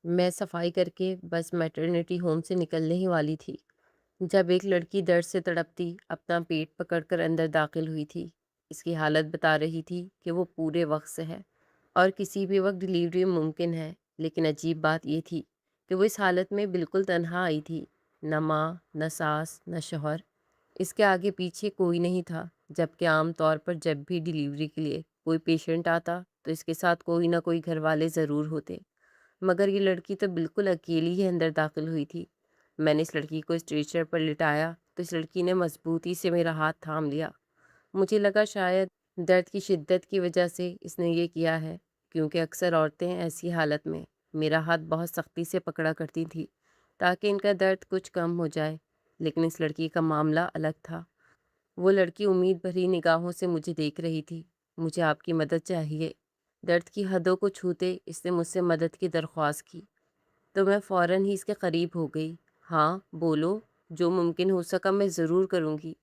میں صفائی کر کے بس میٹرنٹی ہوم سے نکلنے ہی والی تھی جب ایک لڑکی درد سے تڑپتی اپنا پیٹ پکڑ کر اندر داخل ہوئی تھی۔ اس کی حالت بتا رہی تھی کہ وہ پورے وقت سے ہے اور کسی بھی وقت ڈلیوری ممکن ہے، لیکن عجیب بات یہ تھی کہ وہ اس حالت میں بالکل تنہا آئی تھی، نہ ماں، نہ ساس، نہ شوہر، اس کے آگے پیچھے کوئی نہیں تھا، جبکہ عام طور پر جب بھی ڈلیوری کے لیے کوئی پیشنٹ آتا تو اس کے ساتھ کوئی نہ کوئی گھر والے ضرور ہوتے، مگر یہ لڑکی تو بالکل اکیلی ہی اندر داخل ہوئی تھی۔ میں نے اس لڑکی کو اسٹریچر پر لٹایا تو اس لڑکی نے مضبوطی سے میرا ہاتھ تھام لیا۔ مجھے لگا شاید درد کی شدت کی وجہ سے اس نے یہ کیا ہے، کیونکہ اکثر عورتیں ایسی حالت میں میرا ہاتھ بہت سختی سے پکڑا کرتی تھیں تاکہ ان کا درد کچھ کم ہو جائے، لیکن اس لڑکی کا معاملہ الگ تھا۔ وہ لڑکی امید بھری نگاہوں سے مجھے دیکھ رہی تھی۔ مجھے آپ کی مدد چاہیے۔ درد کی حدوں کو چھوتے اس نے مجھ سے مدد کی درخواست کی تو میں فوراً ہی اس کے قریب ہو گئی۔ ہاں بولو، جو ممکن ہو سکا میں ضرور کروں گی۔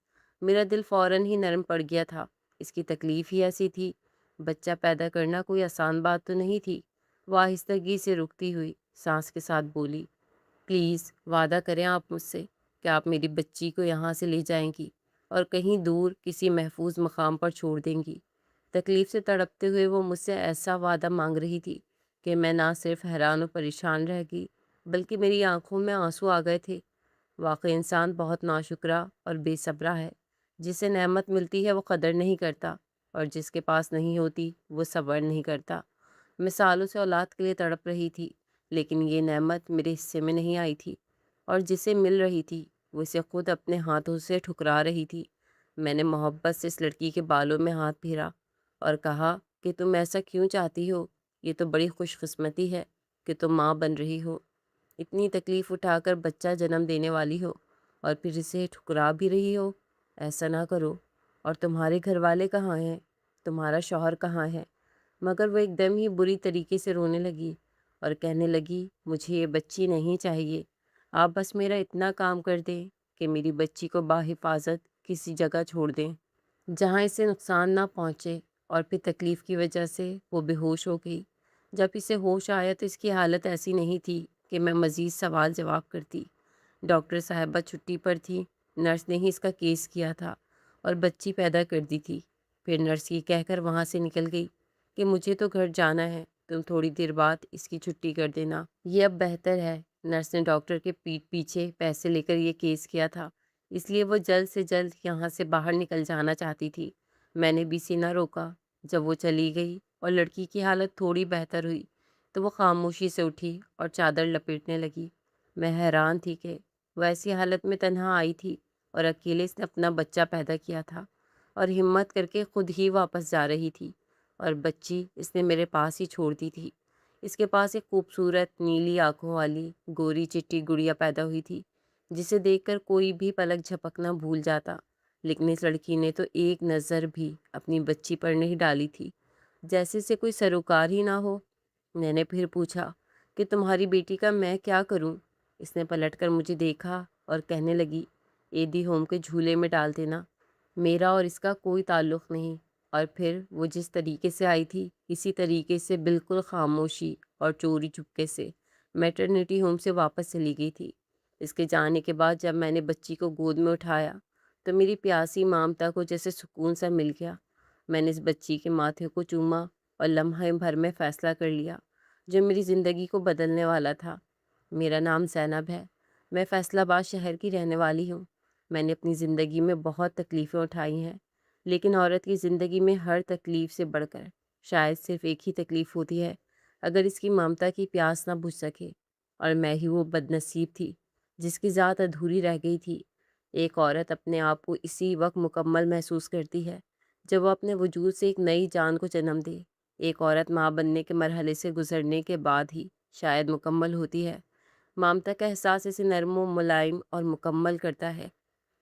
میرا دل فوراً ہی نرم پڑ گیا تھا۔ اس کی تکلیف ہی ایسی تھی۔ بچہ پیدا کرنا کوئی آسان بات تو نہیں تھی۔ وہ آہستگی سے رکتی ہوئی سانس کے ساتھ بولی، پلیز وعدہ کریں آپ مجھ سے کہ آپ میری بچی کو یہاں سے لے جائیں گی اور کہیں دور کسی محفوظ مقام پر چھوڑ دیں گی۔ تکلیف سے تڑپتے ہوئے وہ مجھ سے ایسا وعدہ مانگ رہی تھی کہ میں نہ صرف حیران و پریشان رہ گئی بلکہ میری آنکھوں میں آنسو آ گئے تھے۔ واقعی انسان بہت ناشکرا اور بے صبرا ہے۔ جسے نعمت ملتی ہے وہ قدر نہیں کرتا، اور جس کے پاس نہیں ہوتی وہ صبر نہیں کرتا۔ میں سالوں سے اولاد کے لیے تڑپ رہی تھی، لیکن یہ نعمت میرے حصے میں نہیں آئی تھی، اور جسے مل رہی تھی وہ اسے خود اپنے ہاتھوں سے ٹھکرا رہی تھی۔ میں نے محبت سے اس لڑکی کے بالوں میں ہاتھ پھیرا اور کہا کہ تم ایسا کیوں چاہتی ہو؟ یہ تو بڑی خوش قسمتی ہے کہ تم ماں بن رہی ہو، اتنی تکلیف اٹھا کر بچہ جنم دینے والی ہو، اور پھر اسے ٹھکرا بھی رہی ہو۔ ایسا نہ کرو۔ اور تمہارے گھر والے کہاں ہیں؟ تمہارا شوہر کہاں ہے؟ مگر وہ ایک دم ہی بری طریقے سے رونے لگی اور کہنے لگی، مجھے یہ بچی نہیں چاہیے۔ آپ بس میرا اتنا کام کر دیں کہ میری بچی کو بحفاظت کسی جگہ چھوڑ دیں جہاں اسے نقصان نہ پہنچے۔ اور پھر تکلیف کی وجہ سے وہ بے ہوش ہو گئی۔ جب اسے ہوش آیا تو اس کی حالت ایسی نہیں تھی کہ میں مزید سوال جواب کرتی۔ ڈاکٹر صاحبہ چھٹی پر تھی۔ نرس نے ہی اس کا کیس کیا تھا اور بچی پیدا کر دی تھی۔ پھر نرس یہ کہہ کر وہاں سے نکل گئی کہ مجھے تو گھر جانا ہے، تم تھوڑی دیر بعد اس کی چھٹی کر دینا، یہ اب بہتر ہے۔ نرس نے ڈاکٹر کے پیٹھ پیچھے پیسے لے کر یہ کیس کیا تھا، اس لیے وہ جلد سے جلد یہاں سے باہر نکل جانا چاہتی تھی۔ میں نے بھی اسے نہ روکا۔ جب وہ چلی گئی اور لڑکی کی حالت تھوڑی بہتر ہوئی تو وہ خاموشی سے اٹھی اور چادر لپیٹنے لگی۔ میں حیران تھی کہ وہ ایسی حالت میں تنہا آئی تھی اور اکیلے اس نے اپنا بچہ پیدا کیا تھا اور ہمت کر کے خود ہی واپس جا رہی تھی، اور بچی اس نے میرے پاس ہی چھوڑ دی تھی۔ اس کے پاس ایک خوبصورت نیلی آنکھوں والی گوری چٹی گڑیا پیدا ہوئی تھی جسے دیکھ کر کوئی بھی پلک جھپکنا بھول جاتا، لیکن اس لڑکی نے تو ایک نظر بھی اپنی بچی پر نہیں ڈالی تھی، جیسے سے کوئی سروکار ہی نہ ہو۔ میں نے پھر پوچھا کہ تمہاری بیٹی کا میں کیا کروں؟ اس نے پلٹ کر مجھے دیکھا اور کہنے لگی، ایدی ہوم کے جھولے میں ڈال دینا، میرا اور اس کا کوئی تعلق نہیں۔ اور پھر وہ جس طریقے سے آئی تھی اسی طریقے سے بالکل خاموشی اور چوری چپکے سے میٹرنٹی ہوم سے واپس چلی گئی تھی۔ اس کے جانے کے بعد جب میں نے بچی کو گود میں اٹھایا تو میری پیاسی مامتا کو جیسے سکون سا مل گیا۔ میں نے اس بچی کے ماتھے کو چوما اور لمحے بھر میں فیصلہ کر لیا جو میری زندگی کو بدلنے والا تھا۔ میرا نام زینب ہے۔ میں فیصل آباد شہر کی رہنے والی ہوں۔ میں نے اپنی زندگی میں بہت تکلیفیں اٹھائی ہیں، لیکن عورت کی زندگی میں ہر تکلیف سے بڑھ کر شاید صرف ایک ہی تکلیف ہوتی ہے، اگر اس کی ممتا کی پیاس نہ بجھ سکے، اور میں ہی وہ بد نصیب تھی جس کی ذات ادھوری رہ گئی تھی۔ ایک عورت اپنے آپ کو اسی وقت مکمل محسوس کرتی ہے جب وہ اپنے وجود سے ایک نئی جان کو جنم دے۔ ایک عورت ماں بننے کے مرحلے سے گزرنے کے بعد ہی شاید مکمل ہوتی ہے۔ مامتا کا احساس اسے نرم و ملائم اور مکمل کرتا ہے،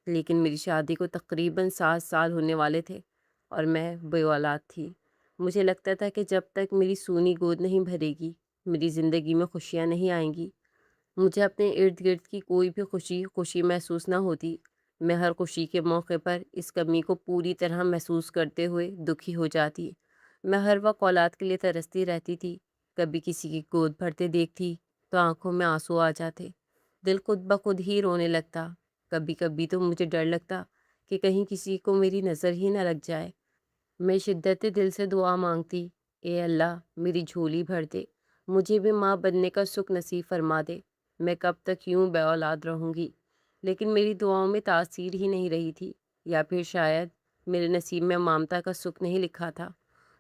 لیکن میری شادی کو تقریباً 7 سال ہونے والے تھے اور میں بے اولاد تھی۔ مجھے لگتا تھا کہ جب تک میری سونی گود نہیں بھرے گی میری زندگی میں خوشیاں نہیں آئیں گی۔ مجھے اپنے ارد گرد کی کوئی بھی خوشی محسوس نہ ہوتی۔ میں ہر خوشی کے موقع پر اس کمی کو پوری طرح محسوس کرتے ہوئے دکھی ہو جاتی۔ میں ہر وقت اولاد کے لیے ترستی رہتی تھی، کبھی کسی کی گود بھرتے دیکھتی، تو آنکھوں میں آنسو آ جاتے، دل خود بخود ہی رونے لگتا۔ کبھی کبھی تو مجھے ڈر لگتا کہ کہیں کسی کو میری نظر ہی نہ لگ جائے۔ میں شدت دل سے دعا مانگتی، اے اللہ میری جھولی بھر دے، مجھے بھی ماں بننے کا سکھ نصیب فرما دے۔ میں کب تک یوں بے اولاد رہوں گی؟ لیکن میری دعاؤں میں تاثیر ہی نہیں رہی تھی، یا پھر شاید میرے نصیب میں مامتا کا سکھ نہیں لکھا تھا۔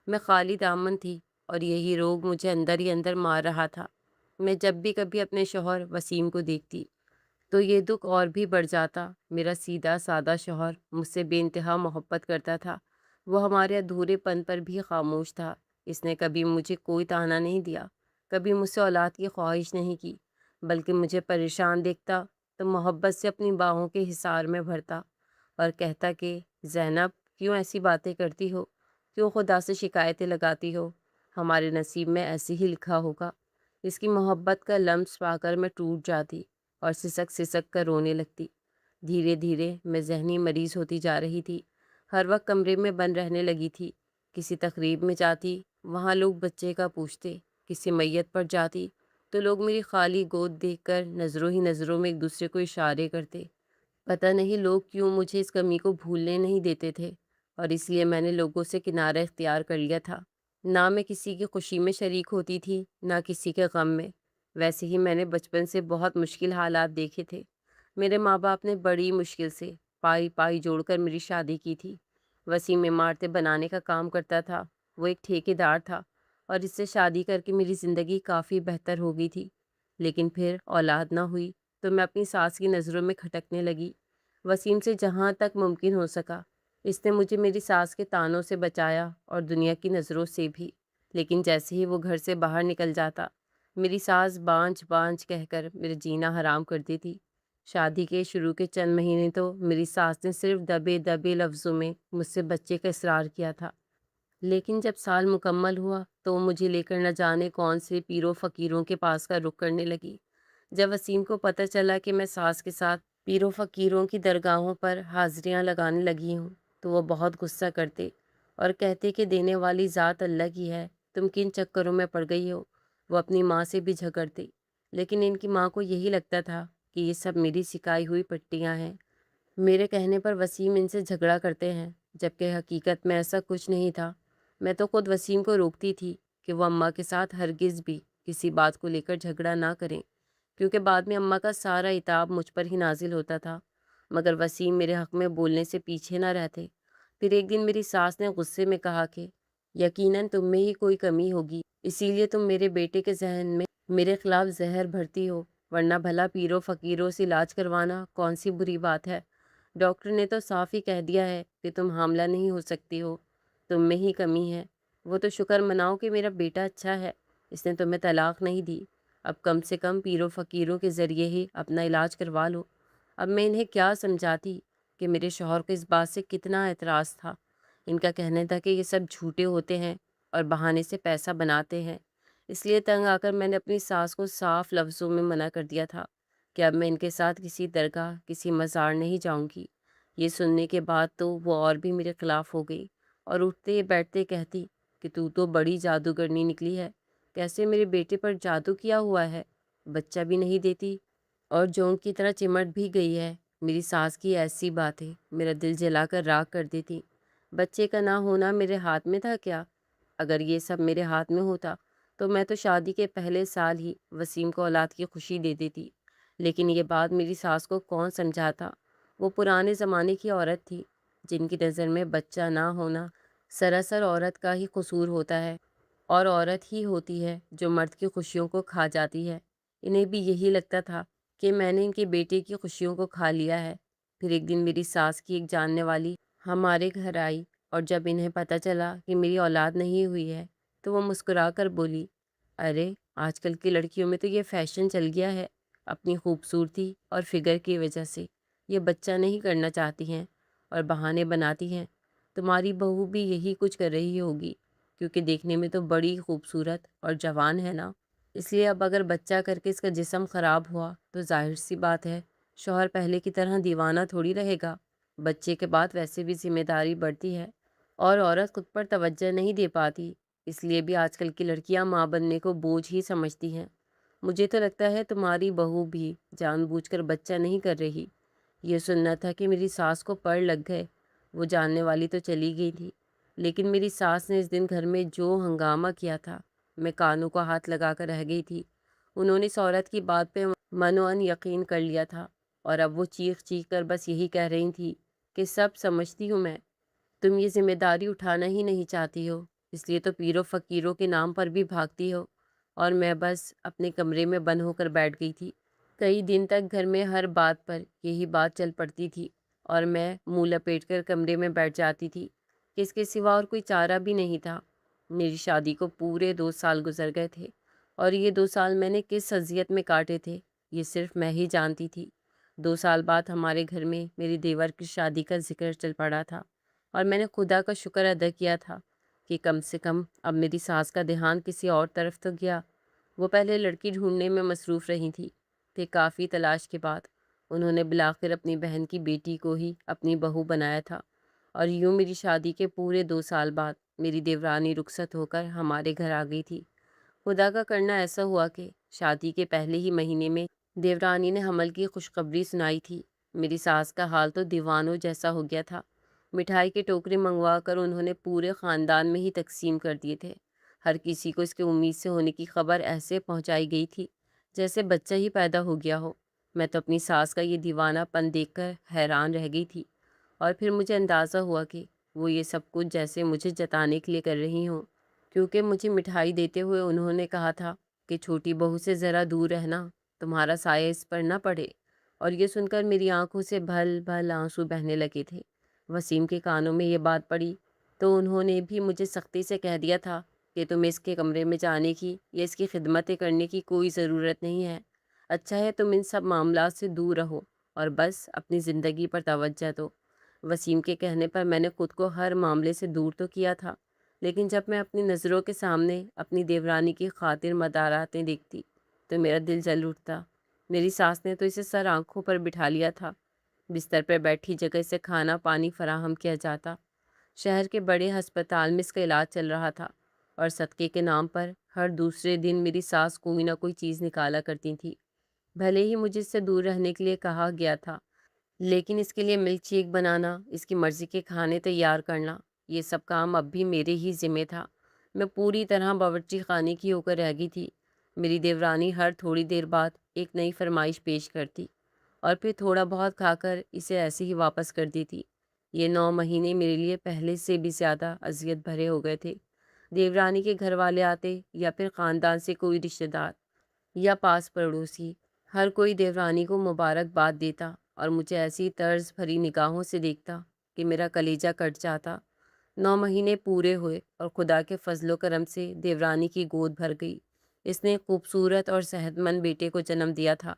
میں خالی دامن تھی اور یہی روگ مجھے اندر ہی اندر مار رہا تھا۔ میں جب بھی کبھی اپنے شوہر وسیم کو دیکھتی تو یہ دکھ اور بھی بڑھ جاتا۔ میرا سیدھا سادہ شوہر مجھ سے بے انتہا محبت کرتا تھا، وہ ہمارے ادھورے پن پر بھی خاموش تھا۔ اس نے کبھی مجھے کوئی طعنہ نہیں دیا، کبھی مجھ سے اولاد کی خواہش نہیں کی، بلکہ مجھے پریشان دیکھتا تو محبت سے اپنی باہوں کے حصار میں بھرتا اور کہتا کہ زینب کیوں ایسی باتیں کرتی ہو، کیوں خدا سے شکایتیں لگاتی ہو، ہمارے نصیب میں ایسے ہی لکھا ہوگا۔ اس کی محبت کا لمس پا کر میں ٹوٹ جاتی اور سسک سسک کر رونے لگتی۔ دھیرے دھیرے میں ذہنی مریض ہوتی جا رہی تھی، ہر وقت کمرے میں بند رہنے لگی تھی۔ کسی تقریب میں جاتی، وہاں لوگ بچے کا پوچھتے، کسی میت پر جاتی تو لوگ میری خالی گود دیکھ کر نظروں ہی نظروں میں ایک دوسرے کو اشارے کرتے۔ پتہ نہیں لوگ کیوں مجھے اس کمی کو بھولنے نہیں دیتے تھے، اور اس لیے میں نے لوگوں سے کنارہ اختیار کر لیا تھا۔ نہ میں کسی کی خوشی میں شریک ہوتی تھی، نہ کسی کے غم میں۔ ویسے ہی میں نے بچپن سے بہت مشکل حالات دیکھے تھے۔ میرے ماں باپ نے بڑی مشکل سے پائی پائی جوڑ کر میری شادی کی تھی۔ وسیم عمارتیں بنانے کا کام کرتا تھا، وہ ایک ٹھیکیدار تھا، اور اس سے شادی کر کے میری زندگی کافی بہتر ہو گئی تھی۔ لیکن پھر اولاد نہ ہوئی تو میں اپنی ساس کی نظروں میں کھٹکنے لگی۔ وسیم سے جہاں تک ممکن ہو سکا اس نے مجھے میری ساس کے طعنوں سے بچایا اور دنیا کی نظروں سے بھی۔ لیکن جیسے ہی وہ گھر سے باہر نکل جاتا، میری ساس بانجھ بانجھ کہہ کر میرے جینا حرام کر دی تھی۔ شادی کے شروع کے چند مہینے تو میری ساس نے صرف دبے دبے لفظوں میں مجھ سے بچے کا اصرار کیا تھا، لیکن جب سال مکمل ہوا تو وہ مجھے لے کر نہ جانے کون سے پیروں فقیروں کے پاس کا رخ کرنے لگی۔ جب وسیم کو پتہ چلا کہ میں ساس کے ساتھ پیروں فقیروں کی درگاہوں پر حاضریاں لگانے لگی ہوں تو وہ بہت غصہ کرتے اور کہتے کہ دینے والی ذات اللہ کی ہے، تم کن چکروں میں پڑ گئی ہو۔ وہ اپنی ماں سے بھی جھگڑتے، لیکن ان کی ماں کو یہی لگتا تھا کہ یہ سب میری سکھائی ہوئی پٹیاں ہیں، میرے کہنے پر وسیم ان سے جھگڑا کرتے ہیں، جبکہ حقیقت میں ایسا کچھ نہیں تھا۔ میں تو خود وسیم کو روکتی تھی کہ وہ اماں کے ساتھ ہرگز بھی کسی بات کو لے کر جھگڑا نہ کریں، کیونکہ بعد میں اماں کا سارا عتاب مجھ پر ہی نازل ہوتا تھا۔ مگر وسیم میرے حق میں بولنے سے پیچھے نہ رہتے۔ پھر ایک دن میری ساس نے غصے میں کہا کہ یقیناً تم میں ہی کوئی کمی ہوگی، اسی لیے تم میرے بیٹے کے ذہن میں میرے خلاف زہر بھرتی ہو، ورنہ بھلا پیروں فقیروں سے علاج کروانا کون سی بری بات ہے؟ ڈاکٹر نے تو صاف ہی کہہ دیا ہے کہ تم حاملہ نہیں ہو سکتی ہو، تم میں ہی کمی ہے۔ وہ تو شکر مناؤ کہ میرا بیٹا اچھا ہے، اس نے تمہیں طلاق نہیں دی، اب کم سے کم پیروں فقیروں کے ذریعے ہی اپنا علاج کروا لو۔ اب میں انہیں کیا سمجھاتی کہ میرے شوہر کو اس بات سے کتنا اعتراض تھا۔ ان کا کہنا تھا کہ یہ سب جھوٹے ہوتے ہیں اور بہانے سے پیسہ بناتے ہیں۔ اس لیے تنگ آ کر میں نے اپنی ساس کو صاف لفظوں میں منع کر دیا تھا کہ اب میں ان کے ساتھ کسی درگاہ کسی مزار نہیں جاؤں گی۔ یہ سننے کے بعد تو وہ اور بھی میرے خلاف ہو گئی اور اٹھتے بیٹھتے کہتی کہ تو بڑی جادوگرنی نکلی ہے، کیسے میرے بیٹے پر جادو کیا ہوا ہے، بچہ بھی نہیں دیتی اور جونک کی طرح چمٹ بھی گئی ہے۔ میری ساس کی ایسی باتیں میرا دل جلا کر راکھ کر دیتی۔ بچے کا نہ ہونا میرے ہاتھ میں تھا کیا؟ اگر یہ سب میرے ہاتھ میں ہوتا تو میں تو شادی کے پہلے سال ہی وسیم کو اولاد کی خوشی دے دیتی، لیکن یہ بات میری ساس کو کون سمجھاتا؟ وہ پرانے زمانے کی عورت تھی جن کی نظر میں بچہ نہ ہونا سراسر عورت کا ہی قصور ہوتا ہے، اور عورت ہی ہوتی ہے جو مرد کی خوشیوں کو کھا جاتی ہے۔ انہیں بھی یہی لگتا تھا کہ میں نے ان کے بیٹے کی خوشیوں کو کھا لیا ہے۔ پھر ایک دن میری ساس کی ایک جاننے والی ہمارے گھر آئی، اور جب انہیں پتہ چلا کہ میری اولاد نہیں ہوئی ہے تو وہ مسکرا کر بولی، ارے آج کل کی لڑکیوں میں تو یہ فیشن چل گیا ہے، اپنی خوبصورتی اور فگر کی وجہ سے یہ بچہ نہیں کرنا چاہتی ہیں اور بہانے بناتی ہیں۔ تمہاری بہو بھی یہی کچھ کر رہی ہوگی، کیونکہ دیکھنے میں تو بڑی خوبصورت اور جوان ہے نا، اس لیے اب اگر بچہ کر کے اس کا جسم خراب ہوا تو ظاہر سی بات ہے شوہر پہلے کی طرح دیوانہ تھوڑی رہے گا۔ بچے کے بعد ویسے بھی ذمہ داری بڑھتی ہے اور عورت خود پر توجہ نہیں دے پاتی، اس لیے بھی آج کل کی لڑکیاں ماں بننے کو بوجھ ہی سمجھتی ہیں۔ مجھے تو لگتا ہے تمہاری بہو بھی جان بوجھ کر بچہ نہیں کر رہی۔ یہ سننا تھا کہ میری ساس کو پڑ لگ گئے۔ وہ جاننے والی تو چلی گئی تھی، لیکن میری ساس نے اس دن گھر میں جو ہنگامہ کیا تھا، میں کانوں کو ہاتھ لگا کر رہ گئی تھی۔ انہوں نے اس عورت کی بات پہ من یقین کر لیا تھا، اور اب وہ چیخ چیخ کر بس یہی کہہ رہی تھی کہ سب سمجھتی ہوں میں، تم یہ ذمہ داری اٹھانا ہی نہیں چاہتی ہو، اس لیے تو پیروں فقیروں کے نام پر بھی بھاگتی ہو۔ اور میں بس اپنے کمرے میں بند ہو کر بیٹھ گئی تھی۔ کئی دن تک گھر میں ہر بات پر یہی بات چل پڑتی تھی، اور میں منہ لپیٹ کر کمرے میں بیٹھ جاتی تھی کہ اس کے سوا اور کوئی چارہ بھی نہیں تھا۔ میری شادی کو پورے 2 سال گزر گئے تھے، اور یہ 2 سال میں نے کس اذیت میں کاٹے تھے یہ صرف میں ہی جانتی تھی۔ 2 سال بعد ہمارے گھر میں میری دیور کی شادی کا ذکر چل پڑا تھا، اور میں نے خدا کا شکر ادا کیا تھا کہ کم سے کم اب میری ساس کا دھیان کسی اور طرف تو گیا۔ وہ پہلے لڑکی ڈھونڈنے میں مصروف رہی تھی، پھر کافی تلاش کے بعد انہوں نے بالآخر اپنی بہن کی بیٹی کو ہی اپنی بہو بنایا تھا، اور یوں میری شادی کے پورے 2 سال بعد میری دیورانی رخصت ہو کر ہمارے گھر آ گئی تھی۔ خدا کا کرنا ایسا ہوا کہ شادی کے پہلے ہی مہینے میں دیورانی نے حمل کی خوشخبری سنائی تھی۔ میری ساس کا حال تو دیوانوں جیسا ہو گیا تھا۔ مٹھائی کے ٹوکرے منگوا کر انہوں نے پورے خاندان میں ہی تقسیم کر دیے تھے۔ ہر کسی کو اس کے امید سے ہونے کی خبر ایسے پہنچائی گئی تھی جیسے بچہ ہی پیدا ہو گیا ہو۔ میں تو اپنی ساس کا یہ دیوانہ پن دیکھ کر حیران رہ گئی تھی، اور پھر مجھے اندازہ ہوا کہ وہ یہ سب کچھ جیسے مجھے جتانے کے لیے کر رہی ہوں، کیونکہ مجھے مٹھائی دیتے ہوئے انہوں نے کہا تھا کہ چھوٹی بہو سے ذرا دور رہنا، تمہارا سایہ اس پر نہ پڑے۔ اور یہ سن کر میری آنکھوں سے بھل بھل آنسو بہنے لگے تھے۔ وسیم کے کانوں میں یہ بات پڑی تو انہوں نے بھی مجھے سختی سے کہہ دیا تھا کہ تمہیں اس کے کمرے میں جانے کی یا اس کی خدمتیں کرنے کی کوئی ضرورت نہیں ہے۔ اچھا ہے تم ان سب معاملات سے دور رہو اور بس اپنی زندگی پر توجہ دو۔ وسیم کے کہنے پر میں نے خود کو ہر معاملے سے دور تو کیا تھا، لیکن جب میں اپنی نظروں کے سامنے اپنی دیورانی کی خاطر مداراتیں دیکھتی تو میرا دل جل اٹھتا۔ میری ساس نے تو اسے سر آنکھوں پر بٹھا لیا تھا۔ بستر پر بیٹھی جگہ سے کھانا پانی فراہم کیا جاتا۔ شہر کے بڑے ہسپتال میں اس کا علاج چل رہا تھا، اور صدقے کے نام پر ہر دوسرے دن میری ساس کوئی نہ کوئی چیز نکالا کرتی تھی۔ بھلے ہی مجھے اس سے دور رہنے کے لیے کہا گیا تھا، لیکن اس کے لیے ملک شیک بنانا، اس کی مرضی کے کھانے تیار کرنا، یہ سب کام اب بھی میرے ہی ذمہ تھا۔ میں پوری طرح باورچی خانے کی ہو کر رہ گئی تھی۔ میری دیورانی ہر تھوڑی دیر بعد ایک نئی فرمائش پیش کرتی، اور پھر تھوڑا بہت کھا کر اسے ایسے ہی واپس کر دیتی۔ یہ 9 مہینے میرے لیے پہلے سے بھی زیادہ اذیت بھرے ہو گئے تھے۔ دیورانی کے گھر والے آتے یا پھر خاندان سے کوئی رشتہ دار یا پاس پڑوسی، ہر کوئی دیورانی کو مبارکباد دیتا اور مجھے ایسی طرز بھری نگاہوں سے دیکھتا کہ میرا کلیجہ کٹ جاتا۔ 9 مہینے پورے ہوئے اور خدا کے فضل و کرم سے دیورانی کی گود بھر گئی۔ اس نے ایک خوبصورت اور صحت مند بیٹے کو جنم دیا تھا۔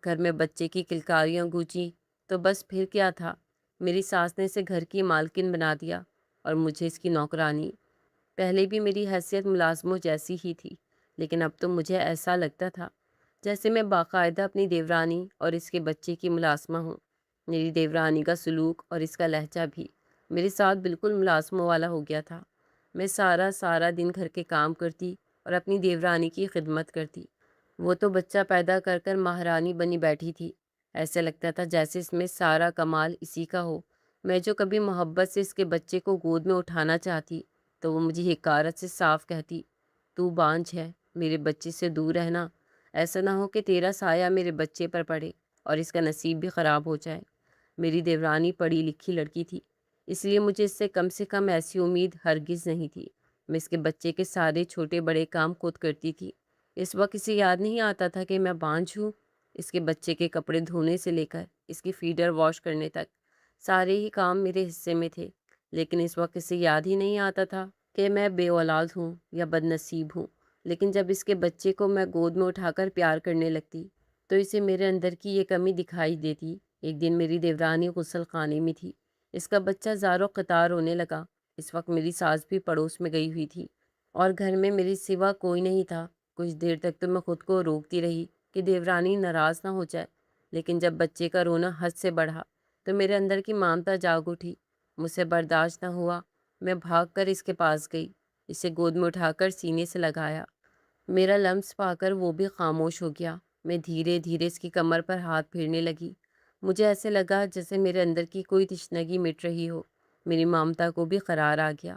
گھر میں بچے کی کلکاریاں گونجی تو بس پھر کیا تھا، میری ساس نے اسے گھر کی مالکن بنا دیا اور مجھے اس کی نوکرانی۔ پہلے بھی میری حیثیت ملازموں جیسی ہی تھی، لیکن اب تو مجھے ایسا لگتا تھا جیسے میں باقاعدہ اپنی دیورانی اور اس کے بچے کی ملازمہ ہوں۔ میری دیورانی کا سلوک اور اس کا لہجہ بھی میرے ساتھ بالکل ملازموں والا ہو گیا تھا۔ میں سارا دن گھر کے کام کرتی اور اپنی دیورانی کی خدمت کرتی۔ وہ تو بچہ پیدا کر کر مہارانی بنی بیٹھی تھی۔ ایسے لگتا تھا جیسے اس میں سارا کمال اسی کا ہو۔ میں جو کبھی محبت سے اس کے بچے کو گود میں اٹھانا چاہتی تو وہ مجھے حقارت سے صاف کہتی، تو بانجھ ہے، میرے بچے سے دور رہنا، ایسا نہ ہو کہ تیرا سایہ میرے بچے پر پڑے اور اس کا نصیب بھی خراب ہو جائے۔ میری دیورانی پڑھی لکھی لڑکی تھی، اس لیے مجھے اس سے کم ایسی امید ہرگز نہیں تھی۔ میں اس کے بچے کے سارے چھوٹے بڑے کام خود کرتی تھی۔ اس وقت اسے یاد نہیں آتا تھا کہ میں بانجھ ہوں۔ اس کے بچے کے کپڑے دھونے سے لے کر اس کی فیڈر واش کرنے تک سارے ہی کام میرے حصے میں تھے، لیکن اس وقت اسے یاد ہی نہیں آتا تھا کہ میں بے اولاد ہوں یا بد نصیب ہوں۔ لیکن جب اس کے بچے کو میں گود میں اٹھا کر پیار کرنے لگتی تو اسے میرے اندر کی یہ کمی دکھائی دیتی۔ ایک دن میری دیورانی غسل خانے میں تھی، اس کا بچہ زار و قطار رونے لگا۔ اس وقت میری ساس بھی پڑوس میں گئی ہوئی تھی اور گھر میں میری سوا کوئی نہیں تھا۔ کچھ دیر تک تو میں خود کو روکتی رہی کہ دیورانی ناراض نہ ہو جائے، لیکن جب بچے کا رونا حد سے بڑھا تو میرے اندر کی مامتا جاگ اٹھی۔ مجھ سے برداشت نہ ہوا، میں بھاگ کر اس کے پاس گئی، اسے گود میں اٹھا کر سینے سے لگایا میرا لمس پا کر وہ بھی خاموش ہو گیا۔ میں دھیرے دھیرے اس کی کمر پر ہاتھ پھیرنے لگی۔ مجھے ایسے لگا جیسے میرے اندر کی کوئی تشنگی مٹ رہی ہو۔ میری مامتا کو بھی قرار آ گیا،